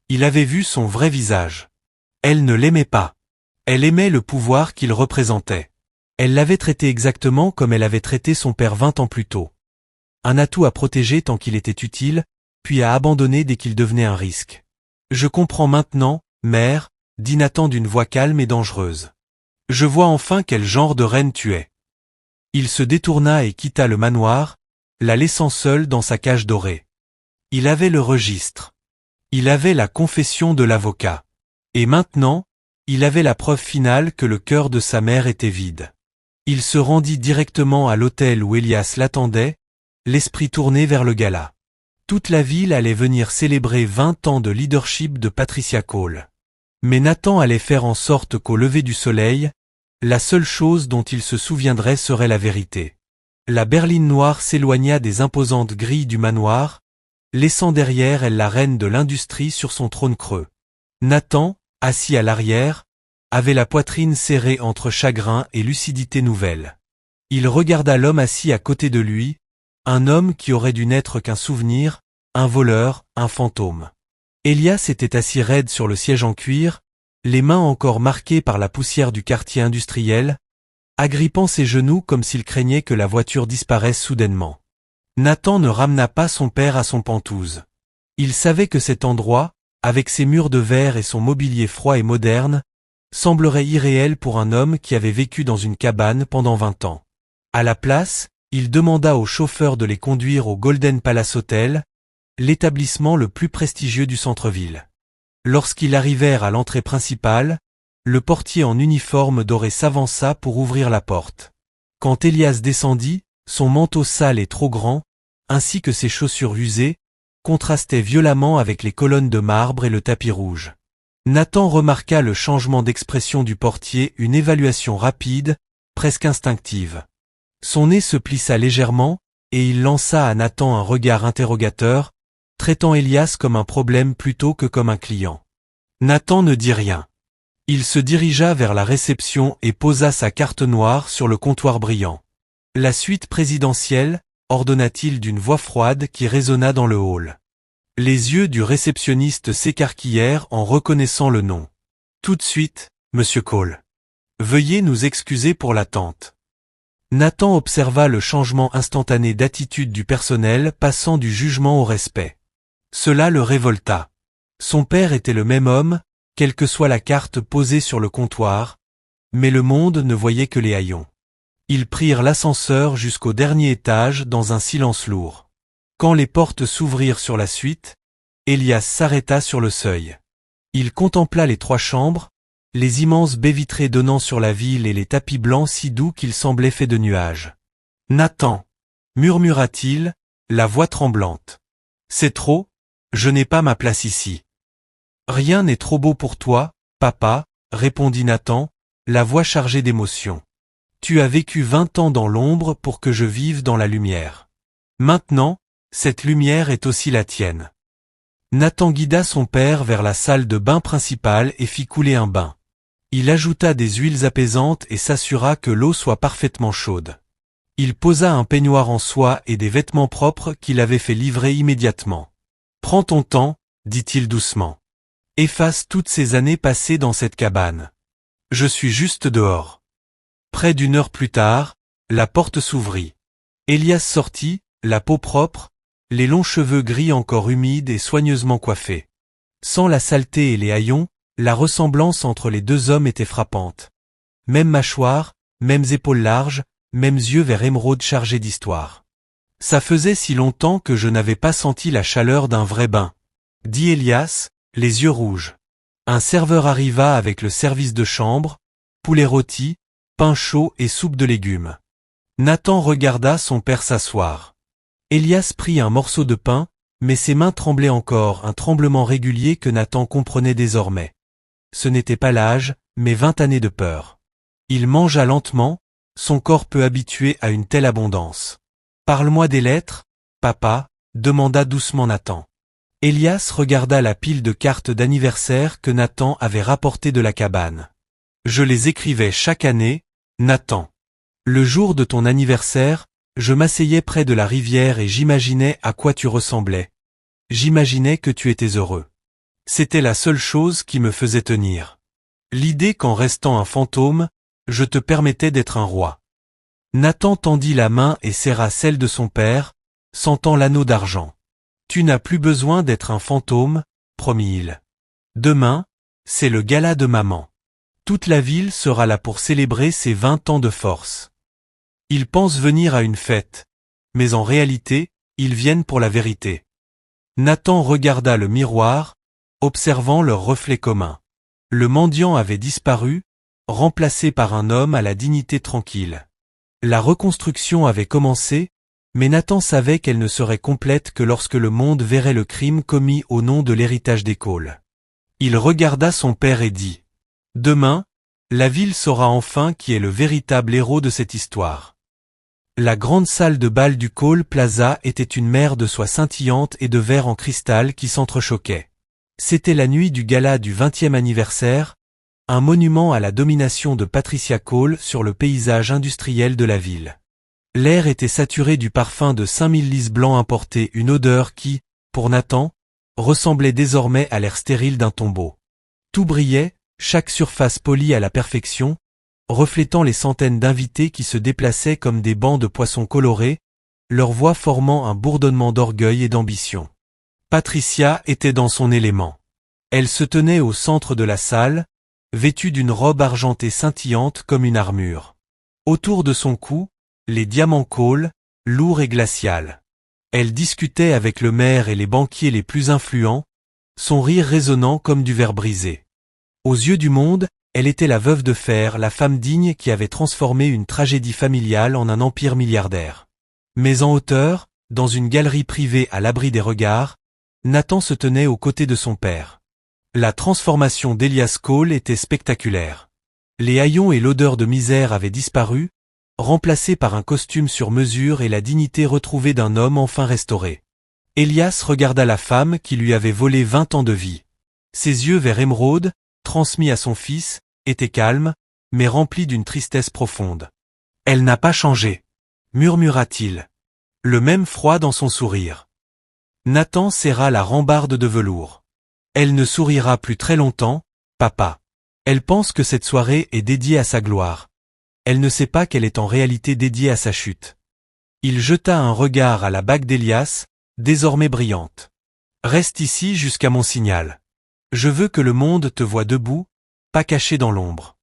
Il avait vu son vrai visage. Elle ne l'aimait pas. Elle aimait le pouvoir qu'il représentait. Elle l'avait traité exactement comme elle avait traité son père 20 ans plus tôt. Un atout à protéger tant qu'il était utile, puis à abandonner dès qu'il devenait un risque. Je comprends maintenant, mère, dit Nathan d'une voix calme et dangereuse. Je vois enfin quel genre de reine tu es. Il se détourna et quitta le manoir, la laissant seule dans sa cage dorée. Il avait le registre. Il avait la confession de l'avocat. Et maintenant, il avait la preuve finale que le cœur de sa mère était vide. Il se rendit directement à l'hôtel où Elias l'attendait, l'esprit tourné vers le gala. Toute la ville allait venir célébrer 20 ans de leadership de Patricia Cole. Mais Nathan allait faire en sorte qu'au lever du soleil, la seule chose dont il se souviendrait serait la vérité. La berline noire s'éloigna des imposantes grilles du manoir, laissant derrière elle la reine de l'industrie sur son trône creux. Nathan, assis à l'arrière, avait la poitrine serrée entre chagrin et lucidité nouvelle. Il regarda l'homme assis à côté de lui, un homme qui aurait dû n'être qu'un souvenir, un voleur, un fantôme. Elias était assis raide sur le siège en cuir, les mains encore marquées par la poussière du quartier industriel, agrippant ses genoux comme s'il craignait que la voiture disparaisse soudainement. Nathan ne ramena pas son père à son penthouse. Il savait que cet endroit, avec ses murs de verre et son mobilier froid et moderne, semblerait irréel pour un homme qui avait vécu dans une cabane pendant 20 ans. À la place, il demanda au chauffeur de les conduire au Golden Palace Hotel, l'établissement le plus prestigieux du centre-ville. Lorsqu'ils arrivèrent à l'entrée principale, le portier en uniforme doré s'avança pour ouvrir la porte. Quand Elias descendit, son manteau sale et trop grand, ainsi que ses chaussures usées, contrastaient violemment avec les colonnes de marbre et le tapis rouge. Nathan remarqua le changement d'expression du portier, une évaluation rapide, presque instinctive. Son nez se plissa légèrement, et il lança à Nathan un regard interrogateur, traitant Elias comme un problème plutôt que comme un client. Nathan ne dit rien. Il se dirigea vers la réception et posa sa carte noire sur le comptoir brillant. La suite présidentielle, ordonna-t-il d'une voix froide qui résonna dans le hall. Les yeux du réceptionniste s'écarquillèrent en reconnaissant le nom. Tout de suite, Monsieur Cole. Veuillez nous excuser pour l'attente. Nathan observa le changement instantané d'attitude du personnel passant du jugement au respect. Cela le révolta. Son père était le même homme, quelle que soit la carte posée sur le comptoir, mais le monde ne voyait que les haillons. Ils prirent l'ascenseur jusqu'au dernier étage dans un silence lourd. Quand les portes s'ouvrirent sur la suite, Elias s'arrêta sur le seuil. Il contempla les 3 chambres, les immenses baies vitrées donnant sur la ville et les tapis blancs si doux qu'ils semblaient faits de nuages. « Nathan » murmura-t-il, la voix tremblante. « C'est trop, je n'ai pas ma place ici. »« Rien n'est trop beau pour toi, papa » répondit Nathan, la voix chargée d'émotion. « Tu as vécu 20 ans dans l'ombre pour que je vive dans la lumière. Maintenant, cette lumière est aussi la tienne. » Nathan guida son père vers la salle de bain principale et fit couler un bain. Il ajouta des huiles apaisantes et s'assura que l'eau soit parfaitement chaude. Il posa un peignoir en soie et des vêtements propres qu'il avait fait livrer immédiatement. « Prends ton temps, dit-il doucement. Efface toutes ces années passées dans cette cabane. Je suis juste dehors. » Près d'1 heure plus tard, la porte s'ouvrit. Élias sortit, la peau propre, les longs cheveux gris encore humides et soigneusement coiffés. Sans la saleté et les haillons, la ressemblance entre les deux hommes était frappante. Même mâchoire, mêmes épaules larges, mêmes yeux vert émeraude chargés d'histoire. Ça faisait si longtemps que je n'avais pas senti la chaleur d'un vrai bain, dit Élias, les yeux rouges. Un serveur arriva avec le service de chambre, poulet rôti, pain chaud et soupe de légumes. Nathan regarda son père s'asseoir. Élias prit un morceau de pain, mais ses mains tremblaient encore, un tremblement régulier que Nathan comprenait désormais. Ce n'était pas l'âge, mais 20 années de peur. Il mangea lentement, son corps peu habitué à une telle abondance. « Parle-moi des lettres, papa » demanda doucement Nathan. Élias regarda la pile de cartes d'anniversaire que Nathan avait rapportées de la cabane. « Je les écrivais chaque année, Nathan. Le jour de ton anniversaire, je m'asseyais près de la rivière et j'imaginais à quoi tu ressemblais. J'imaginais que tu étais heureux. C'était la seule chose qui me faisait tenir. L'idée qu'en restant un fantôme, je te permettais d'être un roi. » Nathan tendit la main et serra celle de son père, sentant l'anneau d'argent. « Tu n'as plus besoin d'être un fantôme, promit-il. Demain, c'est le gala de maman. Toute la ville sera là pour célébrer ses 20 ans de force. Ils pensent venir à une fête, mais en réalité, ils viennent pour la vérité. » Nathan regarda le miroir, observant leur reflet commun. Le mendiant avait disparu, remplacé par un homme à la dignité tranquille. La reconstruction avait commencé, mais Nathan savait qu'elle ne serait complète que lorsque le monde verrait le crime commis au nom de l'héritage des Cole. Il regarda son père et dit « Demain, la ville saura enfin qui est le véritable héros de cette histoire. » La grande salle de bal du Cole Plaza était une mer de soie scintillante et de verre en cristal qui s'entrechoquaient. C'était la nuit du gala du 20e anniversaire, un monument à la domination de Patricia Cole sur le paysage industriel de la ville. L'air était saturé du parfum de 5000 lys blancs importés, une odeur qui, pour Nathan, ressemblait désormais à l'air stérile d'un tombeau. Tout brillait, chaque surface polie à la perfection, reflétant les centaines d'invités qui se déplaçaient comme des bancs de poissons colorés, leur voix formant un bourdonnement d'orgueil et d'ambition. Patricia était dans son élément. Elle se tenait au centre de la salle, vêtue d'une robe argentée scintillante comme une armure. Autour de son cou, les diamants Cole, lourds et glacial. Elle discutait avec le maire et les banquiers les plus influents, son rire résonnant comme du verre brisé. Aux yeux du monde, elle était la veuve de fer, la femme digne qui avait transformé une tragédie familiale en un empire milliardaire. Mais en hauteur, dans une galerie privée à l'abri des regards, Nathan se tenait aux côtés de son père. La transformation d'Élias Cole était spectaculaire. Les haillons et l'odeur de misère avaient disparu, remplacés par un costume sur mesure et la dignité retrouvée d'un homme enfin restauré. Élias regarda la femme qui lui avait volé 20 ans de vie. Ses yeux vert émeraude, transmis à son fils, étaient calmes, mais remplis d'une tristesse profonde. « Elle n'a pas changé, » murmura-t-il. Le même froid dans son sourire. Nathan serra la rambarde de velours. « Elle ne sourira plus très longtemps, papa. Elle pense que cette soirée est dédiée à sa gloire. Elle ne sait pas qu'elle est en réalité dédiée à sa chute. » Il jeta un regard à la bague d'Élias, désormais brillante. « Reste ici jusqu'à mon signal. Je veux que le monde te voie debout, pas caché dans l'ombre. »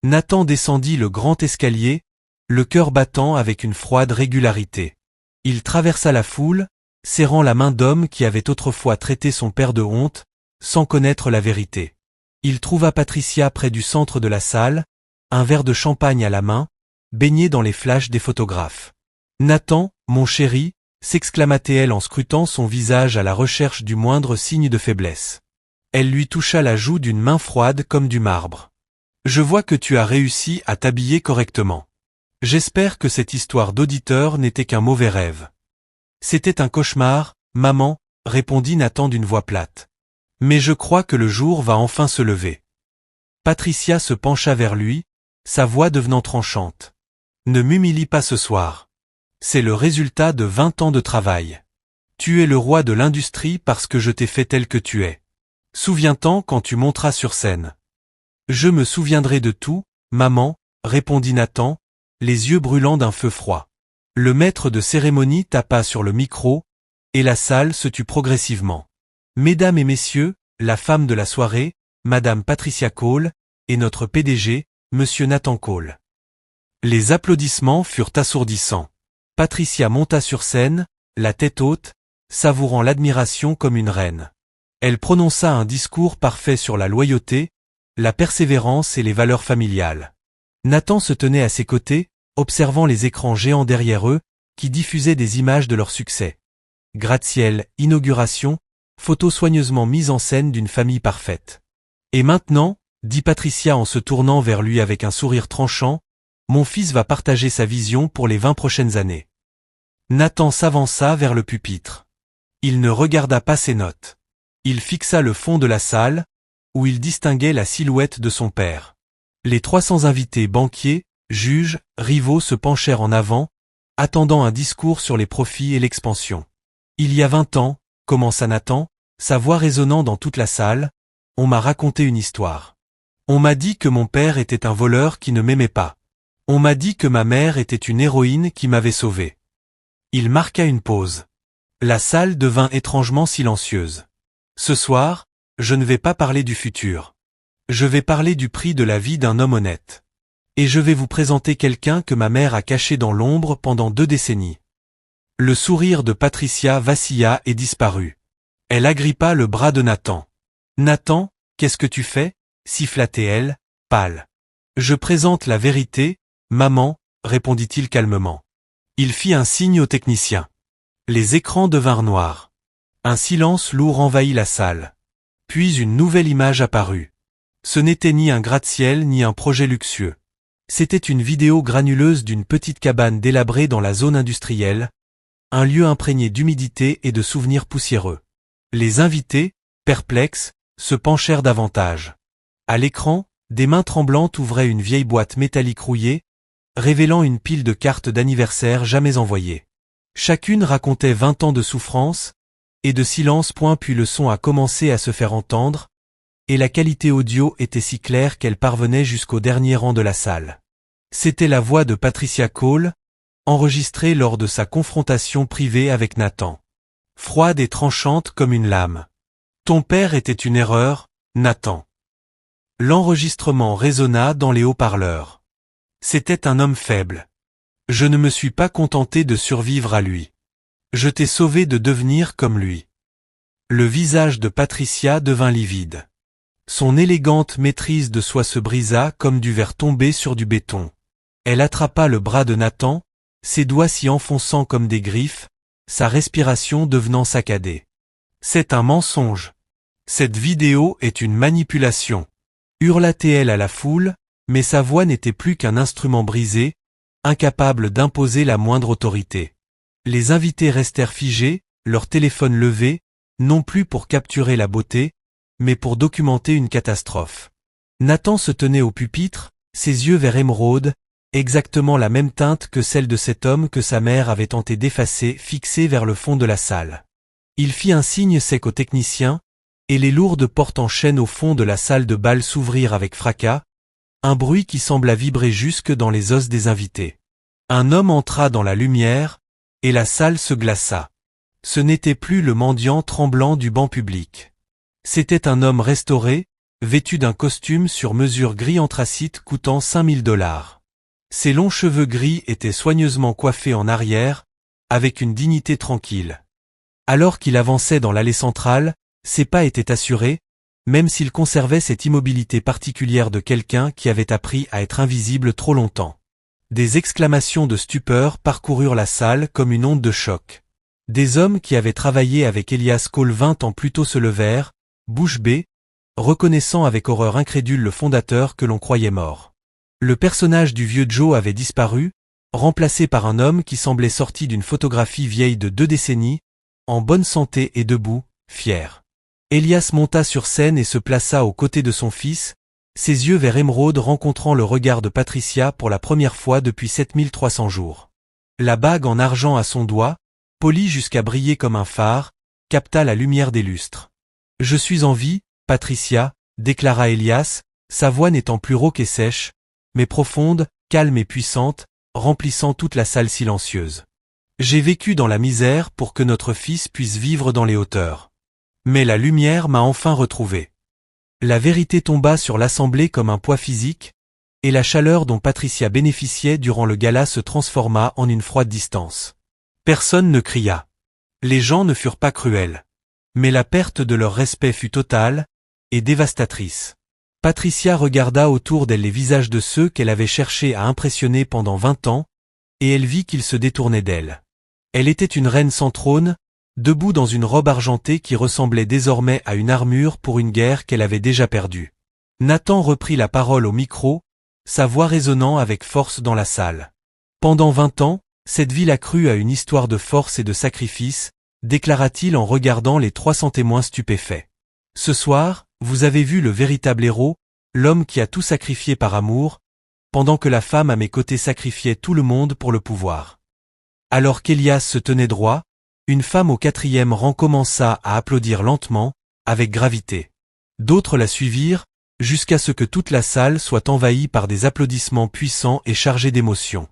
Nathan descendit le grand escalier, le cœur battant avec une froide régularité. Il traversa la foule, serrant la main d'homme qui avait autrefois traité son père de honte, sans connaître la vérité. Il trouva Patricia près du centre de la salle, un verre de champagne à la main, baigné dans les flashs des photographes. « Nathan, mon chéri » s'exclama-t-elle en scrutant son visage à la recherche du moindre signe de faiblesse. Elle lui toucha la joue d'une main froide comme du marbre. « Je vois que tu as réussi à t'habiller correctement. J'espère que cette histoire d'auditeur n'était qu'un mauvais rêve. » « C'était un cauchemar, maman, » répondit Nathan d'une voix plate. « Mais je crois que le jour va enfin se lever. » Patricia se pencha vers lui, sa voix devenant tranchante. « Ne m'humilie pas ce soir. C'est le résultat de 20 ans de travail. Tu es le roi de l'industrie parce que je t'ai fait tel que tu es. Souviens-t'en quand tu monteras sur scène. »« Je me souviendrai de tout, maman, » répondit Nathan, les yeux brûlants d'un feu froid. Le maître de cérémonie tapa sur le micro, et la salle se tut progressivement. Mesdames et messieurs, la femme de la soirée, Madame Patricia Cole, et notre PDG, Monsieur Nathan Cole. Les applaudissements furent assourdissants. Patricia monta sur scène, la tête haute, savourant l'admiration comme une reine. Elle prononça un discours parfait sur la loyauté, la persévérance et les valeurs familiales. Nathan se tenait à ses côtés, observant les écrans géants derrière eux, qui diffusaient des images de leur succès. Gratte-ciel, inauguration, photos soigneusement mises en scène d'une famille parfaite. Et maintenant, dit Patricia en se tournant vers lui avec un sourire tranchant, mon fils va partager sa vision pour les 20 prochaines années. Nathan s'avança vers le pupitre. Il ne regarda pas ses notes. Il fixa le fond de la salle, où il distinguait la silhouette de son père. Les 300 invités banquiers, juges, rivaux se penchèrent en avant, attendant un discours sur les profits et l'expansion. Il y a 20 ans, commença Nathan, sa voix résonnant dans toute la salle, on m'a raconté une histoire. On m'a dit que mon père était un voleur qui ne m'aimait pas. On m'a dit que ma mère était une héroïne qui m'avait sauvé. Il marqua une pause. La salle devint étrangement silencieuse. Ce soir, je ne vais pas parler du futur. Je vais parler du prix de la vie d'un homme honnête. Et je vais vous présenter quelqu'un que ma mère a caché dans l'ombre pendant 2 décennies. Le sourire de Patricia vacilla et disparut. Elle agrippa le bras de Nathan. Nathan, qu'est-ce que tu fais? Siffla-t-elle, pâle. Je présente la vérité, maman, répondit-il calmement. Il fit un signe au technicien. Les écrans devinrent noirs. Un silence lourd envahit la salle. Puis une nouvelle image apparut. Ce n'était ni un gratte-ciel ni un projet luxueux. C'était une vidéo granuleuse d'une petite cabane délabrée dans la zone industrielle, un lieu imprégné d'humidité et de souvenirs poussiéreux. Les invités, perplexes, se penchèrent davantage. À l'écran, des mains tremblantes ouvraient une vieille boîte métallique rouillée, révélant une pile de cartes d'anniversaire jamais envoyées. Chacune racontait 20 ans de souffrance, et de silence. Puis le son a commencé à se faire entendre, et la qualité audio était si claire qu'elle parvenait jusqu'au dernier rang de la salle. C'était la voix de Patricia Cole, enregistrée lors de sa confrontation privée avec Nathan. Froide et tranchante comme une lame. Ton père était une erreur, Nathan. L'enregistrement résonna dans les haut-parleurs. C'était un homme faible. Je ne me suis pas contenté de survivre à lui. Je t'ai sauvé de devenir comme lui. Le visage de Patricia devint livide. Son élégante maîtrise de soi se brisa comme du verre tombé sur du béton. Elle attrapa le bras de Nathan, ses doigts s'y enfonçant comme des griffes, sa respiration devenant saccadée. C'est un mensonge. Cette vidéo est une manipulation. Hurla-t-elle à la foule, mais sa voix n'était plus qu'un instrument brisé, incapable d'imposer la moindre autorité. Les invités restèrent figés, leur téléphone levé, non plus pour capturer la beauté, mais pour documenter une catastrophe. Nathan se tenait au pupitre, ses yeux vert émeraude, exactement la même teinte que celle de cet homme que sa mère avait tenté d'effacer, fixé vers le fond de la salle. Il fit un signe sec au technicien, et les lourdes portes en chêne au fond de la salle de bal s'ouvrirent avec fracas, un bruit qui sembla vibrer jusque dans les os des invités. Un homme entra dans la lumière, et la salle se glaça. Ce n'était plus le mendiant tremblant du banc public. C'était un homme restauré, vêtu d'un costume sur mesure gris anthracite coûtant $5000. Ses longs cheveux gris étaient soigneusement coiffés en arrière, avec une dignité tranquille. Alors qu'il avançait dans l'allée centrale, ses pas étaient assurés, même s'il conservait cette immobilité particulière de quelqu'un qui avait appris à être invisible trop longtemps. Des exclamations de stupeur parcoururent la salle comme une onde de choc. Des hommes qui avaient travaillé avec Elias Cole 20 ans plus tôt se levèrent, bouche bée, reconnaissant avec horreur incrédule le fondateur que l'on croyait mort. Le personnage du vieux Joe avait disparu, remplacé par un homme qui semblait sorti d'une photographie vieille de 2 décennies, en bonne santé et debout, fier. Elias monta sur scène et se plaça aux côtés de son fils, ses yeux vert émeraude rencontrant le regard de Patricia pour la première fois depuis 7300 jours. La bague en argent à son doigt, polie jusqu'à briller comme un phare, capta la lumière des lustres. « Je suis en vie, Patricia, déclara Elias, sa voix n'étant plus rauque et sèche, mais profonde, calme et puissante, remplissant toute la salle silencieuse. J'ai vécu dans la misère pour que notre fils puisse vivre dans les hauteurs. Mais la lumière m'a enfin retrouvé. La vérité tomba sur l'assemblée comme un poids physique, et la chaleur dont Patricia bénéficiait durant le gala se transforma en une froide distance. Personne ne cria. Les gens ne furent pas cruels. Mais la perte de leur respect fut totale et dévastatrice. Patricia regarda autour d'elle les visages de ceux qu'elle avait cherché à impressionner pendant 20 ans, et elle vit qu'ils se détournaient d'elle. Elle était une reine sans trône, debout dans une robe argentée qui ressemblait désormais à une armure pour une guerre qu'elle avait déjà perdue. Nathan reprit la parole au micro, sa voix résonnant avec force dans la salle. Pendant 20 ans, cette ville a cru à une histoire de force et de sacrifice, déclara-t-il en regardant les 300 témoins stupéfaits. Ce soir, vous avez vu le véritable héros, l'homme qui a tout sacrifié par amour, pendant que la femme à mes côtés sacrifiait tout le monde pour le pouvoir. Alors qu'Elias se tenait droit, une femme au 4e rang commença à applaudir lentement, avec gravité. D'autres la suivirent, jusqu'à ce que toute la salle soit envahie par des applaudissements puissants et chargés d'émotion.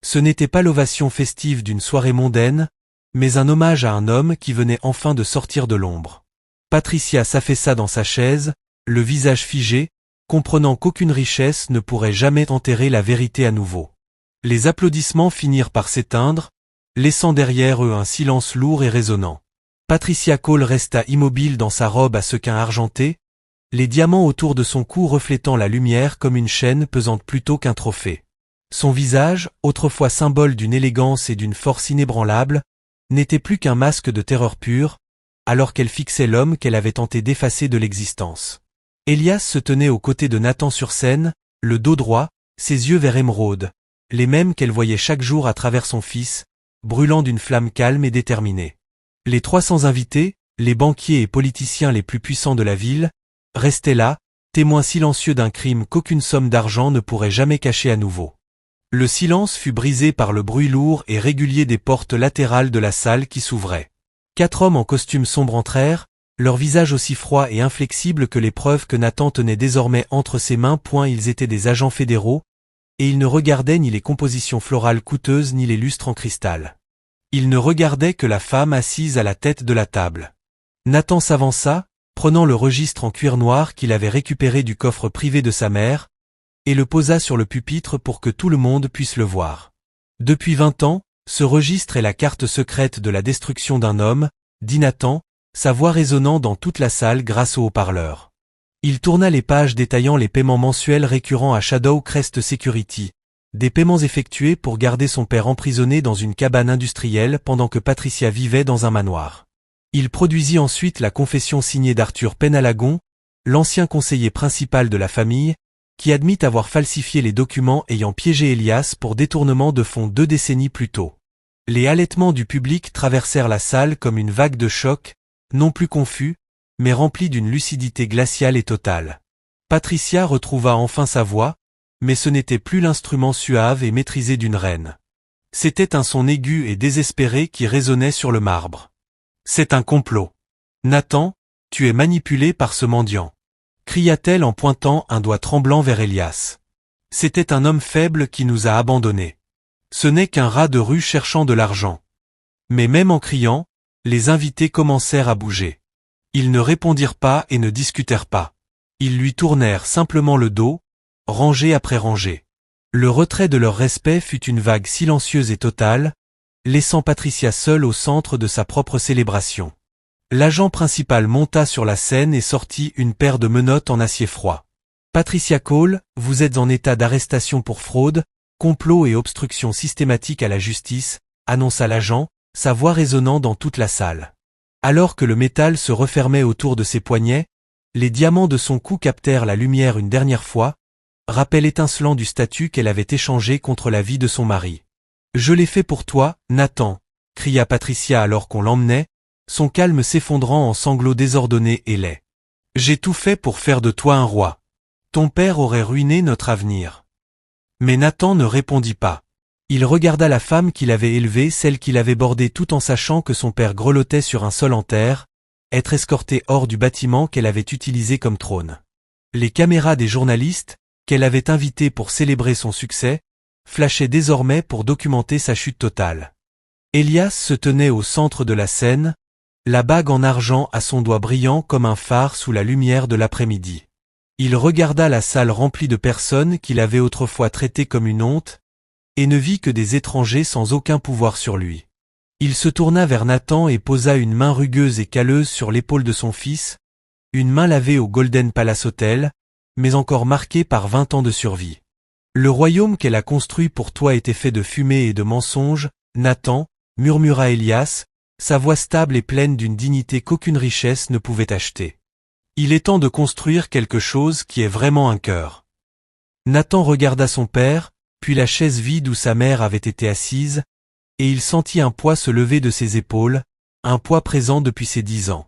Ce n'était pas l'ovation festive d'une soirée mondaine, mais un hommage à un homme qui venait enfin de sortir de l'ombre. Patricia s'affaissa dans sa chaise, le visage figé, comprenant qu'aucune richesse ne pourrait jamais enterrer la vérité à nouveau. Les applaudissements finirent par s'éteindre, laissant derrière eux un silence lourd et résonnant. Patricia Cole resta immobile dans sa robe à sequins argentés, les diamants autour de son cou reflétant la lumière comme une chaîne pesante plutôt qu'un trophée. Son visage, autrefois symbole d'une élégance et d'une force inébranlable, n'était plus qu'un masque de terreur pure, alors qu'elle fixait l'homme qu'elle avait tenté d'effacer de l'existence. Elias se tenait aux côtés de Nathan sur scène, le dos droit, ses yeux vert émeraude, les mêmes qu'elle voyait chaque jour à travers son fils, brûlant d'une flamme calme et déterminée. Les 300 invités, les banquiers et politiciens les plus puissants de la ville, restaient là, témoins silencieux d'un crime qu'aucune somme d'argent ne pourrait jamais cacher à nouveau. Le silence fut brisé par le bruit lourd et régulier des portes latérales de la salle qui s'ouvraient. 4 hommes en costume sombre entrèrent, leur visage aussi froid et inflexible que les preuves que Nathan tenait désormais entre ses mains. Ils étaient des agents fédéraux, et ils ne regardaient ni les compositions florales coûteuses ni les lustres en cristal. Ils ne regardaient que la femme assise à la tête de la table. Nathan s'avança, prenant le registre en cuir noir qu'il avait récupéré du coffre privé de sa mère, et le posa sur le pupitre pour que tout le monde puisse le voir. Depuis 20 ans, ce registre est la carte secrète de la destruction d'un homme, dit Nathan, sa voix résonnant dans toute la salle grâce au haut-parleur. Il tourna les pages détaillant les paiements mensuels récurrents à Shadow Crest Security, des paiements effectués pour garder son père emprisonné dans une cabane industrielle pendant que Patricia vivait dans un manoir. Il produisit ensuite la confession signée d'Arthur Penalagon, l'ancien conseiller principal de la famille, qui admit avoir falsifié les documents ayant piégé Elias pour détournement de fonds 2 décennies plus tôt. Les halètements du public traversèrent la salle comme une vague de choc, non plus confus, mais remplis d'une lucidité glaciale et totale. Patricia retrouva enfin sa voix, mais ce n'était plus l'instrument suave et maîtrisé d'une reine. C'était un son aigu et désespéré qui résonnait sur le marbre. C'est un complot. Nathan, tu es manipulé par ce mendiant, cria-t-elle en pointant un doigt tremblant vers Elias. C'était un homme faible qui nous a abandonnés. Ce n'est qu'un rat de rue cherchant de l'argent. Mais même en criant, les invités commencèrent à bouger. Ils ne répondirent pas et ne discutèrent pas. Ils lui tournèrent simplement le dos, rangée après rangée. Le retrait de leur respect fut une vague silencieuse et totale, laissant Patricia seule au centre de sa propre célébration. L'agent principal monta sur la scène et sortit une paire de menottes en acier froid. Patricia Cole, vous êtes en état d'arrestation pour fraude, complot et obstruction systématique à la justice, annonça l'agent, sa voix résonnant dans toute la salle. Alors que le métal se refermait autour de ses poignets, les diamants de son cou captèrent la lumière une dernière fois, rappel étincelant du statut qu'elle avait échangé contre la vie de son mari. Je l'ai fait pour toi, Nathan, cria Patricia alors qu'on l'emmenait, son calme s'effondrant en sanglots désordonnés et laids. J'ai tout fait pour faire de toi un roi. Ton père aurait ruiné notre avenir. Mais Nathan ne répondit pas. Il regarda la femme qu'il avait élevée, celle qu'il avait bordée tout en sachant que son père grelottait sur un sol en terre, être escortée hors du bâtiment qu'elle avait utilisé comme trône. Les caméras des journalistes, qu'elle avait invités pour célébrer son succès, flashait désormais pour documenter sa chute totale. Elias se tenait au centre de la scène, la bague en argent à son doigt brillant comme un phare sous la lumière de l'après-midi. Il regarda la salle remplie de personnes qu'il avait autrefois traitées comme une honte, et ne vit que des étrangers sans aucun pouvoir sur lui. Il se tourna vers Nathan et posa une main rugueuse et calleuse sur l'épaule de son fils, une main lavée au Golden Palace Hotel, mais encore marquée par 20 ans de survie. Le royaume qu'elle a construit pour toi était fait de fumée et de mensonges, Nathan, murmura Elias, sa voix stable et pleine d'une dignité qu'aucune richesse ne pouvait acheter. Il est temps de construire quelque chose qui ait vraiment un cœur. Nathan regarda son père, puis la chaise vide où sa mère avait été assise, et il sentit un poids se lever de ses épaules, un poids présent depuis ses 10 ans.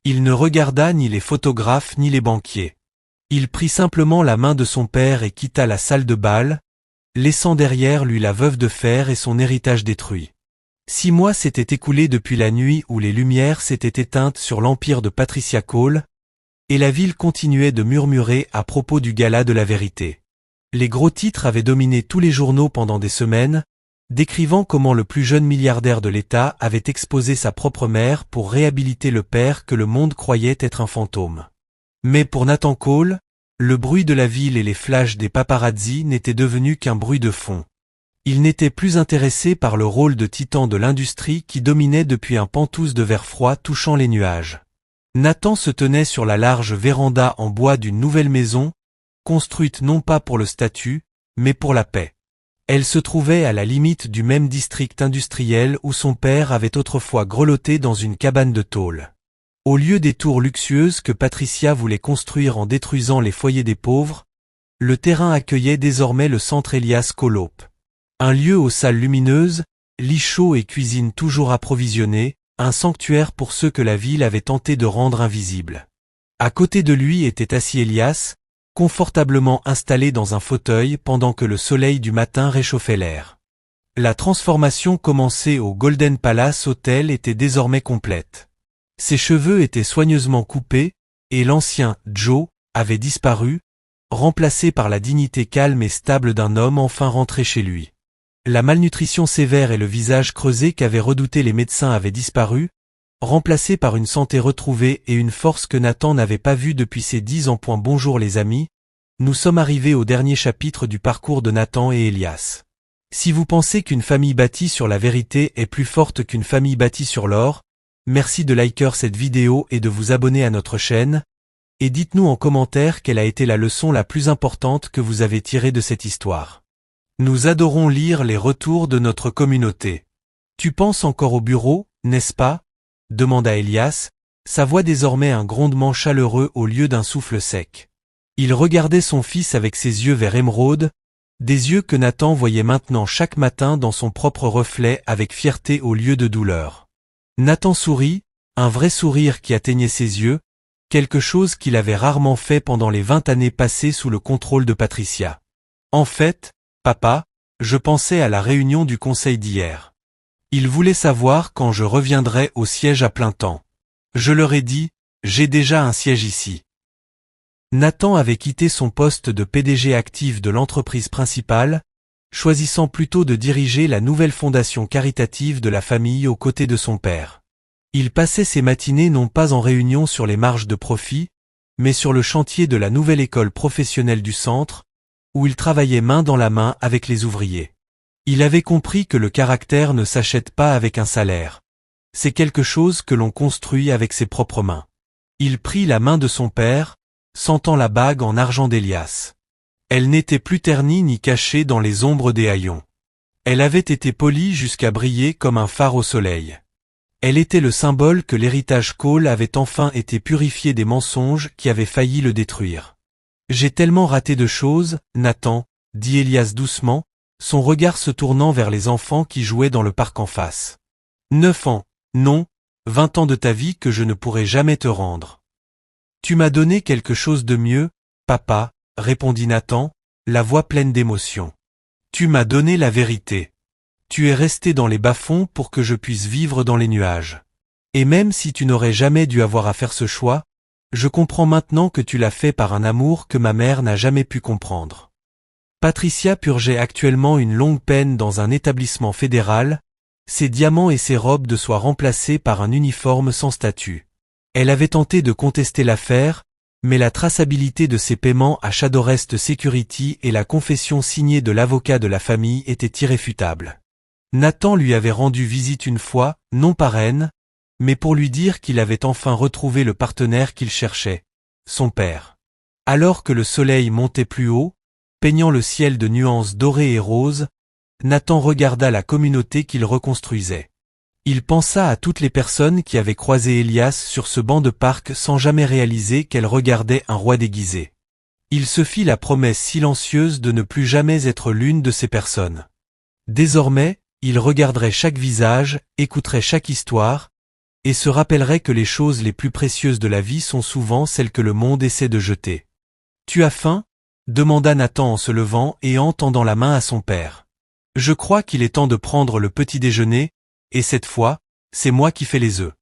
Il ne regarda ni les photographes ni les banquiers. Il prit simplement la main de son père et quitta la salle de bal, laissant derrière lui la veuve de fer et son héritage détruit. 6 mois s'étaient écoulés depuis la nuit où les lumières s'étaient éteintes sur l'empire de Patricia Cole, et la ville continuait de murmurer à propos du gala de la vérité. Les gros titres avaient dominé tous les journaux pendant des semaines, décrivant comment le plus jeune milliardaire de l'État avait exposé sa propre mère pour réhabiliter le père que le monde croyait être un fantôme. Mais pour Nathan Cole, le bruit de la ville et les flashs des paparazzi n'étaient devenus qu'un bruit de fond. Il n'était plus intéressé par le rôle de titan de l'industrie qui dominait depuis un pantouse de verre froid touchant les nuages. Nathan se tenait sur la large véranda en bois d'une nouvelle maison, construite non pas pour le statut, mais pour la paix. Elle se trouvait à la limite du même district industriel où son père avait autrefois grelotté dans une cabane de tôle. Au lieu des tours luxueuses que Patricia voulait construire en détruisant les foyers des pauvres, le terrain accueillait désormais le centre Elias Colope. Un lieu aux salles lumineuses, lits chauds et cuisine toujours approvisionnée, un sanctuaire pour ceux que la ville avait tenté de rendre invisibles. À côté de lui était assis Elias, confortablement installé dans un fauteuil pendant que le soleil du matin réchauffait l'air. La transformation commencée au Golden Palace Hotel était désormais complète. Ses cheveux étaient soigneusement coupés, et l'ancien Joe avait disparu, remplacé par la dignité calme et stable d'un homme enfin rentré chez lui. La malnutrition sévère et le visage creusé qu'avaient redouté les médecins avaient disparu, remplacés par une santé retrouvée et une force que Nathan n'avait pas vue depuis ses 10 ans. Bonjour les amis, nous sommes arrivés au dernier chapitre du parcours de Nathan et Elias. Si vous pensez qu'une famille bâtie sur la vérité est plus forte qu'une famille bâtie sur l'or, merci de liker cette vidéo et de vous abonner à notre chaîne, et dites-nous en commentaire quelle a été la leçon la plus importante que vous avez tirée de cette histoire. Nous adorons lire les retours de notre communauté. Tu penses encore au bureau, n'est-ce pas? Demanda Elias, sa voix désormais un grondement chaleureux au lieu d'un souffle sec. Il regardait son fils avec ses yeux vert émeraude, des yeux que Nathan voyait maintenant chaque matin dans son propre reflet avec fierté au lieu de douleur. Nathan sourit, un vrai sourire qui atteignait ses yeux, quelque chose qu'il avait rarement fait pendant les 20 années passées sous le contrôle de Patricia. En fait, papa, je pensais à la réunion du conseil d'hier. Ils voulaient savoir quand je reviendrais au siège à plein temps. Je leur ai dit, j'ai déjà un siège ici. Nathan avait quitté son poste de PDG actif de l'entreprise principale, choisissant plutôt de diriger la nouvelle fondation caritative de la famille aux côtés de son père. Il passait ses matinées non pas en réunion sur les marges de profit, mais sur le chantier de la nouvelle école professionnelle du centre, où il travaillait main dans la main avec les ouvriers. Il avait compris que le caractère ne s'achète pas avec un salaire. C'est quelque chose que l'on construit avec ses propres mains. Il prit la main de son père, sentant la bague en argent d'Elias. Elle n'était plus ternie ni cachée dans les ombres des haillons. Elle avait été polie jusqu'à briller comme un phare au soleil. Elle était le symbole que l'héritage Cole avait enfin été purifié des mensonges qui avaient failli le détruire. J'ai tellement raté de choses, Nathan, dit Elias doucement, son regard se tournant vers les enfants qui jouaient dans le parc en face. 9 ans, non, 20 ans de ta vie que je ne pourrai jamais te rendre. Tu m'as donné quelque chose de mieux, papa, répondit Nathan, la voix pleine d'émotion. Tu m'as donné la vérité. Tu es resté dans les bas-fonds pour que je puisse vivre dans les nuages. Et même si tu n'aurais jamais dû avoir à faire ce choix, je comprends maintenant que tu l'as fait par un amour que ma mère n'a jamais pu comprendre. Patricia purgeait actuellement une longue peine dans un établissement fédéral, ses diamants et ses robes de soie remplacés par un uniforme sans statut. Elle avait tenté de contester l'affaire, mais la traçabilité de ses paiements à Shadowrest Security et la confession signée de l'avocat de la famille étaient irréfutables. Nathan lui avait rendu visite une fois, non par haine, mais pour lui dire qu'il avait enfin retrouvé le partenaire qu'il cherchait, son père. Alors que le soleil montait plus haut, peignant le ciel de nuances dorées et roses, Nathan regarda la communauté qu'il reconstruisait. Il pensa à toutes les personnes qui avaient croisé Elias sur ce banc de parc sans jamais réaliser qu'elles regardaient un roi déguisé. Il se fit la promesse silencieuse de ne plus jamais être l'une de ces personnes. Désormais, il regarderait chaque visage, écouterait chaque histoire, et se rappellerait que les choses les plus précieuses de la vie sont souvent celles que le monde essaie de jeter. « Tu as faim ?» demanda Nathan en se levant et en tendant la main à son père. « Je crois qu'il est temps de prendre le petit déjeuner, et cette fois, c'est moi qui fais les œufs. »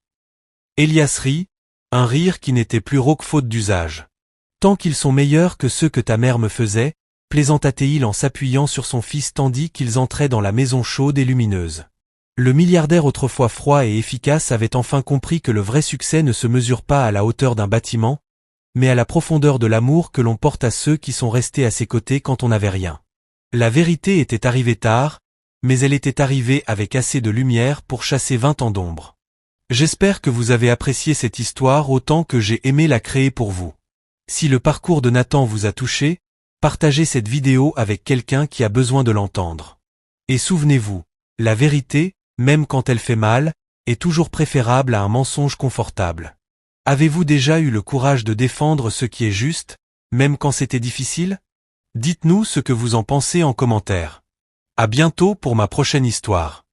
Elias rit, un rire qui n'était plus rauque faute d'usage. « Tant qu'ils sont meilleurs que ceux que ta mère me faisait, plaisanta-t-il en s'appuyant sur son fils tandis qu'ils entraient dans la maison chaude et lumineuse. Le milliardaire autrefois froid et efficace avait enfin compris que le vrai succès ne se mesure pas à la hauteur d'un bâtiment, mais à la profondeur de l'amour que l'on porte à ceux qui sont restés à ses côtés quand on n'avait rien. La vérité était arrivée tard, mais elle était arrivée avec assez de lumière pour chasser 20 ans d'ombre. J'espère que vous avez apprécié cette histoire autant que j'ai aimé la créer pour vous. Si le parcours de Nathan vous a touché, partagez cette vidéo avec quelqu'un qui a besoin de l'entendre. Et souvenez-vous, la vérité, même quand elle fait mal, est toujours préférable à un mensonge confortable. Avez-vous déjà eu le courage de défendre ce qui est juste, même quand c'était difficile? Dites-nous ce que vous en pensez en commentaire. À bientôt pour ma prochaine histoire.